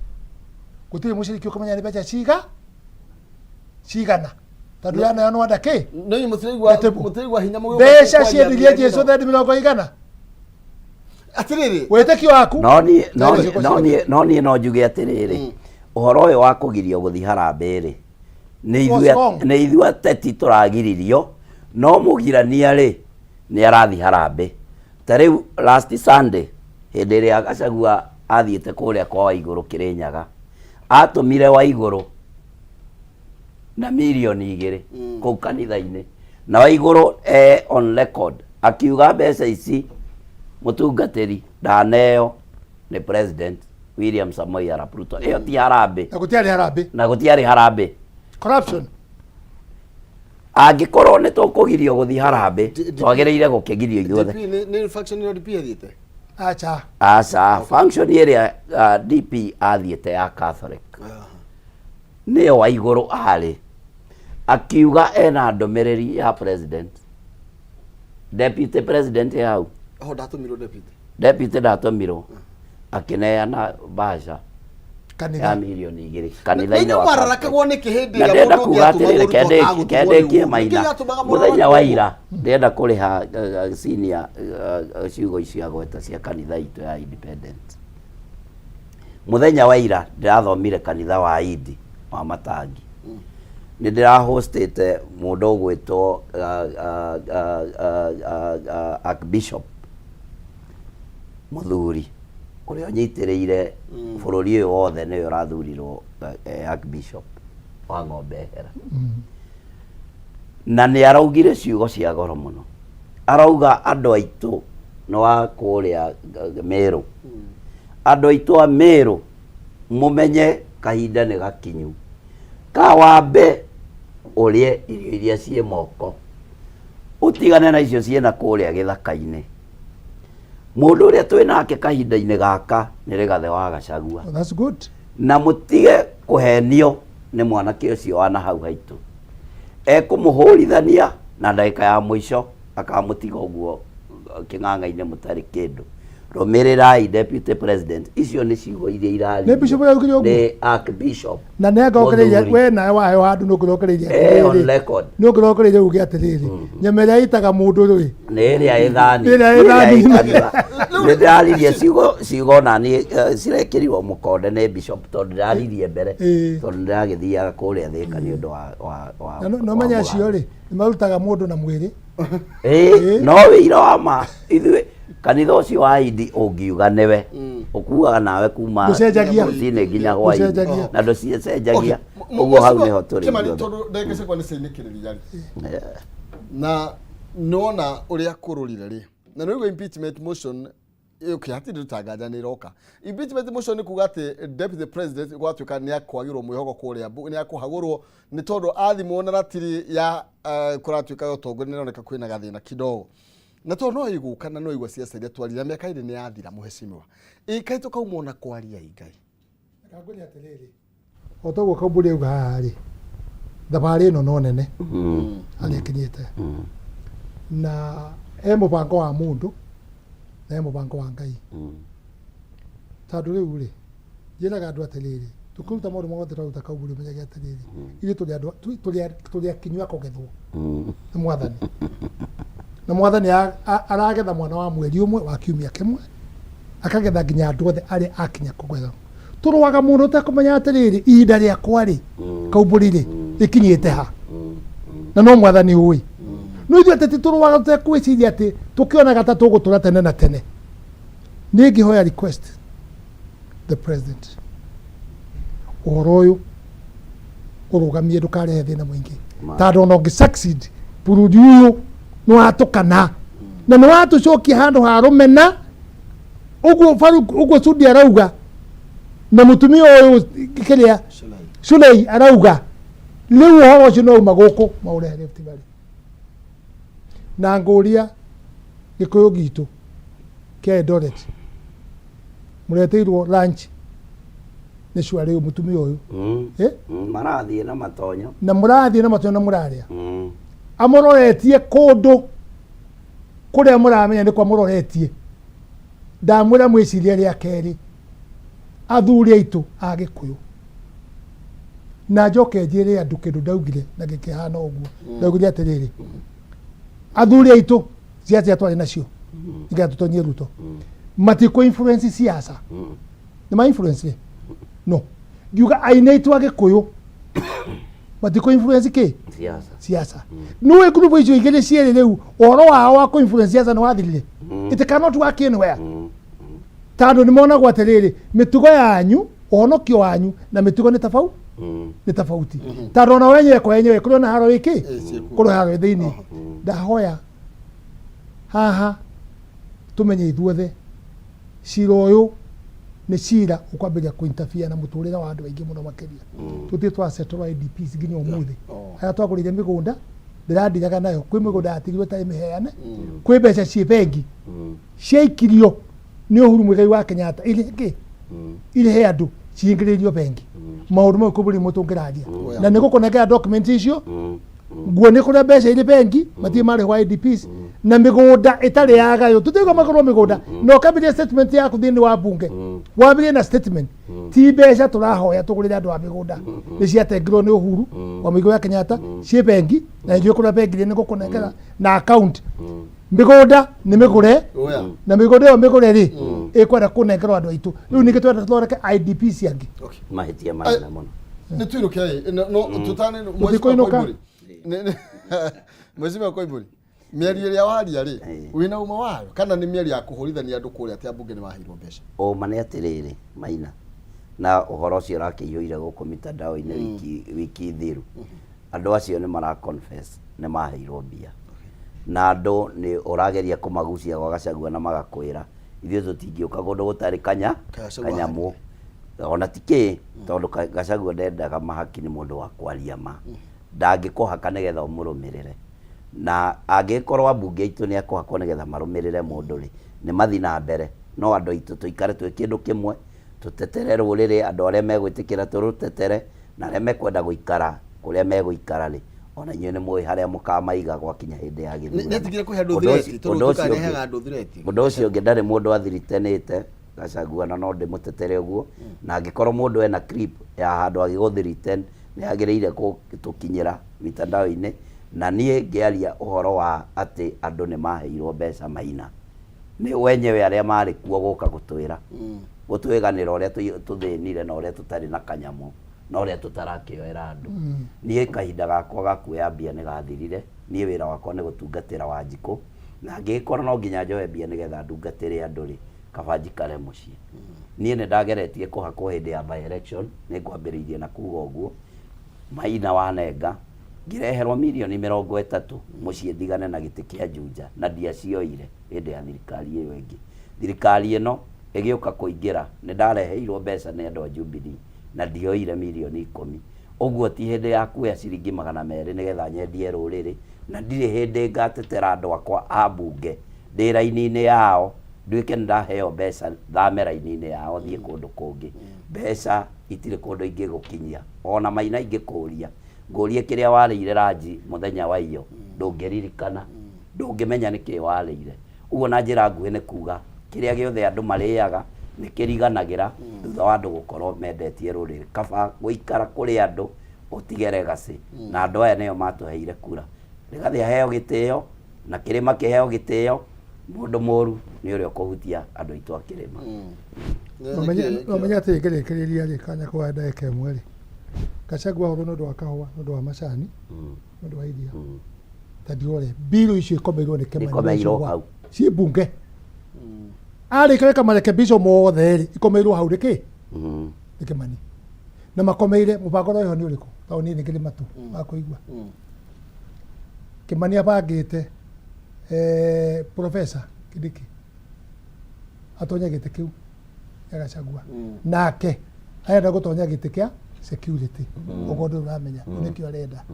[SPEAKER 1] gũtirĩ mũciriki ũkamenya nĩ mbeca cigana tondũ iraneanwo under kĩ
[SPEAKER 2] mũtĩrigwa hinya mũgĩũka
[SPEAKER 1] mbeca ciendirie Jesu thendi 100
[SPEAKER 2] atirĩrĩ
[SPEAKER 1] wĩtĩkio waku
[SPEAKER 3] no niĩ no njuge atĩrĩrĩ ũhoro ũyũ wa kũgirio gũthiĩ harambĩ rĩ nĩ ithuĩ ateti tũragiririo no mũgirania rĩ nĩ arathiĩ harambĩ ta rĩu last Sunday hĩndĩ ĩrĩa Gachagua athiĩte kũrĩa kwa Waigũrũ Kĩrĩnyaga atũmire Waigũrũ na milioni 2 kũu kanitha-inĩ na Waigũrũ on record akiuga mbeca ici mũtungatĩri ndaneo nĩ president William Samoei Arap Ruto ĩyo ti harambĩ na gũtiarĩ harambĩ
[SPEAKER 1] corruption
[SPEAKER 3] angĩkorwo nĩ tũkũgirio gũthiĩ harambĩ twagĩrĩire gũkĩgirio ithuothe
[SPEAKER 2] nĩ faction ya DP athiĩte
[SPEAKER 1] acha
[SPEAKER 3] function ĩrĩa DP athiĩte ya Catholic nĩyo Waigũrũ arĩ akiuga ena ndũmĩrĩri ya president deputy president hau
[SPEAKER 2] ndatũmirwo
[SPEAKER 3] deputy ndatũmirwo akĩneana mbaca ya milioni 2 kanitha-inĩ wa
[SPEAKER 2] marakagwo nĩ kĩhĩndĩ
[SPEAKER 3] ya mũndũ ũngĩatũma kendeke maina mũthenya wa ira ndĩrenda kũrĩha senior ciugo icio agweta cia kanitha itũ ya independent mũthenya wa ira ndĩrathomire kanitha wa Idi wa Matangi nĩ ndĩrahostete mũndũ ũgwĩtwo Archbishop Muthuri ũrĩa ũnyitĩrĩire bũrũri ũyũ wothe nĩwe ũrathurirwo Archbishop wa Ng'ombehera na nĩ araugire ciugo cia goro mũno arauga andũ aitũ no wa kũrĩa Meru andũ aitũ a Meru mũmenye kahinda nĩ gakinyu kawambe ũrĩe irio iria ciĩ moko ũtigane na icio ciĩ na kũrĩa gĩthaka-inĩ mũndũ ũrĩa twĩ nake kahinda-inĩ gaka nĩ Rigathĩ wa Gachagua
[SPEAKER 1] that's good
[SPEAKER 3] na mũtige kũhenio nĩ mwanake ũcio wa na hau haitũ ekũmũhũrithania na ndagĩka ya mũico akamũtiga ũguo kĩng'ang'a-inĩ mũtarĩ kĩndũ rũmĩrĩrai deputy president icio nĩ ciugo iria irari nĩ Archbishop
[SPEAKER 1] na nĩangokereirie we nawe wayo handũ nũngĩrokereirie
[SPEAKER 3] on record
[SPEAKER 1] nũngĩrokereirie uge atĩrĩrĩ nyama ĩrĩa ĩitaga mũndũ rĩ
[SPEAKER 3] nĩ ĩrĩa ĩthani nĩ ndĩraririe ciugo na niĩ cirekĩrirwo mũkonde nĩ bishop tondũ ndĩraririe mbere tondũ ndĩragĩthiaga kũrĩa Thĩka nĩ ũndũ wa
[SPEAKER 1] no menya acio rĩ nĩ marutaga mũndũ na mwĩrĩ
[SPEAKER 3] no wĩira wa ma ithuĩ kanitha ũcio wa Idi ũngiuga nĩwe ũkuaga nawe kuma rũcinĩ nginya hwaĩ-inĩ na ndũcicenjagia ũguo hau nĩho tũrĩ
[SPEAKER 2] tondũ ndagĩka cia nĩ cianĩkĩrĩria na nona ũrĩa kũrũrire rĩ na nĩguo impeachment motion hatirĩ rũtangaja nĩ iroka impeachment motion nĩ kuga atĩ deputy president gwatuĩka nĩ akwagĩrwo mwĩhoko kũrĩa nĩ akũhagũrwo nĩ tondũ athimwo na ratiri ya kũratuĩka ya ũtongoria nĩroneka kwĩna gathĩna kidogo na tondũ no igũka na no igwa siasa iria twarira mĩaka ĩrĩ nĩ yathira mũhecimiwa ĩkai tũkauma na kwaria Ngai
[SPEAKER 1] ngagũria atĩrĩrĩ otoguo kaumbũri auga haha rĩ thabarĩ ĩno no nene arĩkinyĩte na mũbango wa mũndũ na mũbango wa Ngai tondũ rĩu rĩ njĩraga andũ atĩrĩrĩ tũkũruta maũndũ mothe tũruta kaumbũri menyage atĩrĩrĩ ithuĩ tũrĩ andũ tũrĩ akinyua kũgethwo nĩ Mwathani na Mwathani aragetha mwana wa mweri ũmwe wa kiumia kĩmwe akagetha nginya andũ othe arĩa akinya kũgetha tũrũaga mũndũ ũtekũmenya atĩrĩrĩ ihinda rĩakwa rĩ kaumbũri rĩ rĩkinyĩte ha na no Mwathani ũĩ no ithuĩ atĩ tũrũaga tũtekwĩciria atĩ tũkĩonaga ta tũgũtũra tene na tene nĩ ngĩhoya request the president ũhoro ũyũ ũrũgamie ndũkarehe thĩna mũingĩ tondũ ona ũngĩ succeed bũrũri ũyũ nĩ watũkana na nĩ watũcokia handũ ha rũmena ũguo Sudi arauga na mũtumia ũyũ kĩrĩa Sulei arauga rĩu ũhoro ũcio no uma gũkũ maũrehe Rift Valley na ngũria gĩkũyũ gitũ kĩa Eldoret mũreteirwo lunch nä cwarä å må tumia å yå
[SPEAKER 3] marathiä na matonyo
[SPEAKER 1] na må rathiä na matonyo na må rarä a amå roretie kå ndå kå rä a må ramenya nä kwa må roretie ndamwä ra mwä ciria rä a kerä athuri aitå agä kå yå na njoke njä rä andå kä ndå ndaugire na gä kä hana å guo ndaugire atä rä rä athuri aitå ciacia twarä nacio iga tå tonyie Ruto matikå influence siasa nä ma influence no ngiuga aina aitå agä kå yå matikå influence kä siasa no group icio igä rä cierä rä u horo wao wa kå influence siasa nä wathirire it cannot work anywhere tandå nä monagwo atä rä rä mä tugo yanyu honokio wanyu na mä tugo nä tofauti tandå ona wenyewe kwa wenyewe kå rä ona haro ä kä kå rä haro thä inä ndahoya haha tå menye ithuothe cira å yå nä cira å kwambä ria kå interfere na må tå rä re wa andå aingä må no makäria tå tä twacetorwo IDPs nginya å må thä aya twagå rä ire mä gå nda ndä randiraga nayo kwä mä gå nda yatigirwo tarä mä heane kwä mbeca ciä bengi ciaikirio nä å Uhuru Muigai wa Kenyatta irä he andå cihingä rä rio bengi maå ndå mau kå bå rä må tå ngä raria na nä gå kå nengera document icio nguo nä kå rä a mbeca irä bengi matirä marä hwa IDPs na mä gå nda ä tarä yagayo tå tä makorwo mä gå nda na å kambä ria statement yaku thä inä wa mbunge wambä rie na statement ti mbeca tå rahoya tå gå rä re andå a mä gå nda nä ciatengirwo nä Uhuru wa Muigai wa Kenyatta ciä bengi na njå kå rä a bengi nä gå kå nengera na account mä gå nda nä mä gå re na mä gå nda ä yo mä gå re rä ä kwenda kå nengerwo andå aitå rä u nä kä twenda tåthondeke IDPs angä
[SPEAKER 3] mahätia manene må no
[SPEAKER 2] nä tuä rå no tå tane mweciria Koimburi mĩario ĩrĩa waria rĩ wĩna uma wayo kana nĩ mĩario ya kũhũrithania andũ kũrĩa atĩ ambunge nĩ maheirwo mbeca
[SPEAKER 3] ma nĩ atĩrĩrĩ Maina na ũhoro ũcio ũrakĩiyũire gũkũ mitandao-inĩ wiki thiru andũ acio nĩ mara confess nĩ maheirwo mbia na andũ nĩ ũrageria kũmagucia gwa Gachagua na magakwĩra ithuĩ tũtingĩũka kũndũ gũtarĩ kanyamũ ona tikĩ tondũ Gachagua ndendaga mahaki nĩ mũndũ wa kwaria ma ndangĩkũhaka nĩgetha ũmũrũmĩrĩre na angĩkorwo ambunge aitũ nĩ akũhakwo nĩgetha marũmĩrĩre mũndũ rĩ nĩ mathi na mbere no andũ aitũ tũikare twĩ kĩndũ kĩmwe tũtetere rũrĩrĩ andũ arĩa megwĩtĩkĩra tũrũtetere na arĩa mekwenda gũikara kũrĩa megũikara rĩ ona inyuĩ nĩ mũĩ harĩa mũkamaiga gwakinya hĩndĩ ya gĩthurano ũndũ ũcio ũngĩ ndarĩ mũndũ athiritanĩte Gachagua na no ndĩmũtetere ũguo na angĩkorwo mũndũ ena clip ya handũ agĩgũthiriten nĩ agĩrĩire gũtũkinyĩra mitandao-inĩ na niĩ ngĩaria ũhoro wa atĩ andũ nĩ maheirwo mbeca Maina nĩ wenyewe arĩa marĩ kuo gũka gũtwĩganĩra ũrĩa tũthĩnire na ũrĩa tũtarĩ na kanyamũ na ũrĩa tũtarakĩoera andũ niĩ kahinda gakwa ga kuoya mbia nĩ gathirire niĩ wĩra wakwa nĩ gũtungatĩra Wanjikũ na ngĩkorwo no nginya njoe mbia nĩgetha ndungatĩre andũ rĩ kaba njikare mũciĩ niĩ nĩ ndageretie kũhakwo hĩndĩ ya by election nĩ ngwambĩrĩirie na kuga ũguo Maina wanenga ngĩreherwo mirioni 30 mũciĩ ndigane na gĩtĩ kĩa Juja na ndiacioire hĩndĩ ya thirikari ĩyo ĩngĩ thirikari ĩno ĩgĩũka kũingĩra nĩ ndareheirwo mbeca nĩ andũ a Jubilee na ndioire mirioni 10 ũguo ti hĩndĩ ya kuoya ciringi 200 nĩgetha nyendie rũrĩrĩ na ndirĩ hĩndĩ ngatetera andũ akwa a mbunge ndĩ raini-inĩ yao nduĩke nĩ ndaheo mbeca thame raini-inĩ yao thiĩ kũndũ kũngĩ mbeca itirĩ kũndũ ingĩgũkinyia ona Maina ingĩkũria ngũrie kĩrĩa warĩire ranji mũthenya wa iyo ndũngĩririkana ndũngĩmenya nĩkĩ warĩire ũguo na njĩra nguhĩ nĩ kuga kĩrĩa gĩothe andũ marĩaga nĩ kĩriganagĩra thutha wa andũ gũkorwo mendetie rũrĩrĩ kaba gũikara kũrĩ andũ ũtige legacy na andũ aya nĩo matũheire kura Rigathi aheo gĩtĩo na kĩrĩma kĩheo gĩtĩo mũndũ mũru nĩ ũrĩa ũkũhutia andũ aitũ a kĩrĩma
[SPEAKER 1] nomenya atĩ ngĩrĩkĩrĩria rĩ kanya kwa ndagĩka ĩmwe rĩ Gachagua horo nĩ ũndũ wa kahũa nĩ ũndũ wa macani nĩ ũndũ wa iria ta ndiore mbirũ icio ikomeirwo nĩ Kimani ciĩ mbunge arĩkĩrĩka marekebisho mothe rĩ ikomeirwo hau nĩkĩ nĩ Kimani na makomeire mũbango ũyũ nĩ ũrĩkũ taũni nĩ ngĩrĩ matu ma kũigua Kimani abangĩte Professor Kindiki atonya gĩtĩ kĩu ya Gachagua nake arenda gũtonya gĩtĩ kĩa security ũguo ndũ ũramenya nĩkĩo arenda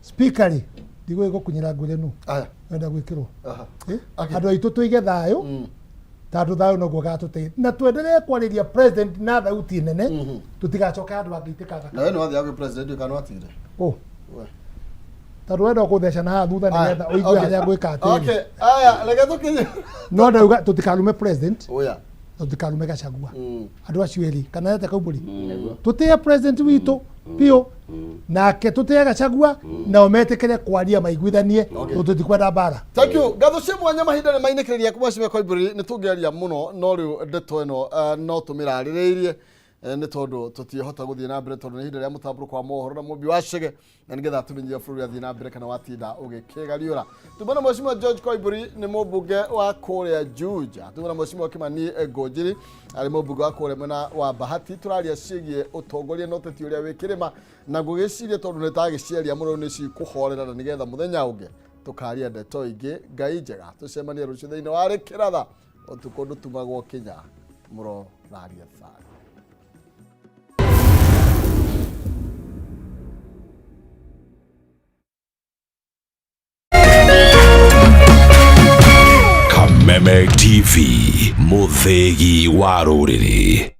[SPEAKER 1] speaker rĩ ndigũĩ gũkinyĩra ngũrĩnu enda gwĩkĩrwo andũ aitũ tũige thayũ Tatu thayo no gugatuteithia na twendelee kwariria president na thauti nene tutigacoka andu angitikaga
[SPEAKER 2] na wewe no wathi agwe president kana watire
[SPEAKER 1] tatu wenda kutheca na ha thutha nigetha uigue haria gwika atiri
[SPEAKER 2] okay aya reke tukinye
[SPEAKER 1] no ndauga tutikarume president
[SPEAKER 2] oya
[SPEAKER 1] tutikarume Gachagua andu acio eri kana ete Kaumburi tutie president witu pio nake tutie Gachagua na ometekere kwaria maiguithanie tutikwenda bara.
[SPEAKER 2] Thank you gatho cia mwanya mahinda ni mainikiriria kuma cibe Kaumburi ni tungeria muno no riu ndeto eno no tumiraririirie ni tondu tutihota guthie na mbere tondu ni hinda ria mutamburuko wa mohoro na mumbi wa Chege na nigetha tumenyia bũrũri athie na mbere kana watinda ugikigariura. Tumana Mheshimiwa George Kaumburi ni mũmbunge wa kuria Juja. Tumana Mheshimiwa Kimani Ngũnjiri ari mũmbunge wa kuria mwena wa Bahati. Turaria ciĩgie utongoria no teti uria wikirima na ngũgĩciria tondu ni tagĩciaria mũno ni cikuhorera na nigetha muthenya ũngĩ tukaria ndeto ingĩ ngai njega tucemanie rũciũ thĩinĩ wa Rĩkĩratha ũtukũ ndũtumagwo kinya mũro raria thayũ.
[SPEAKER 14] Kameme TV, Muthegi wa Rũrĩrĩ.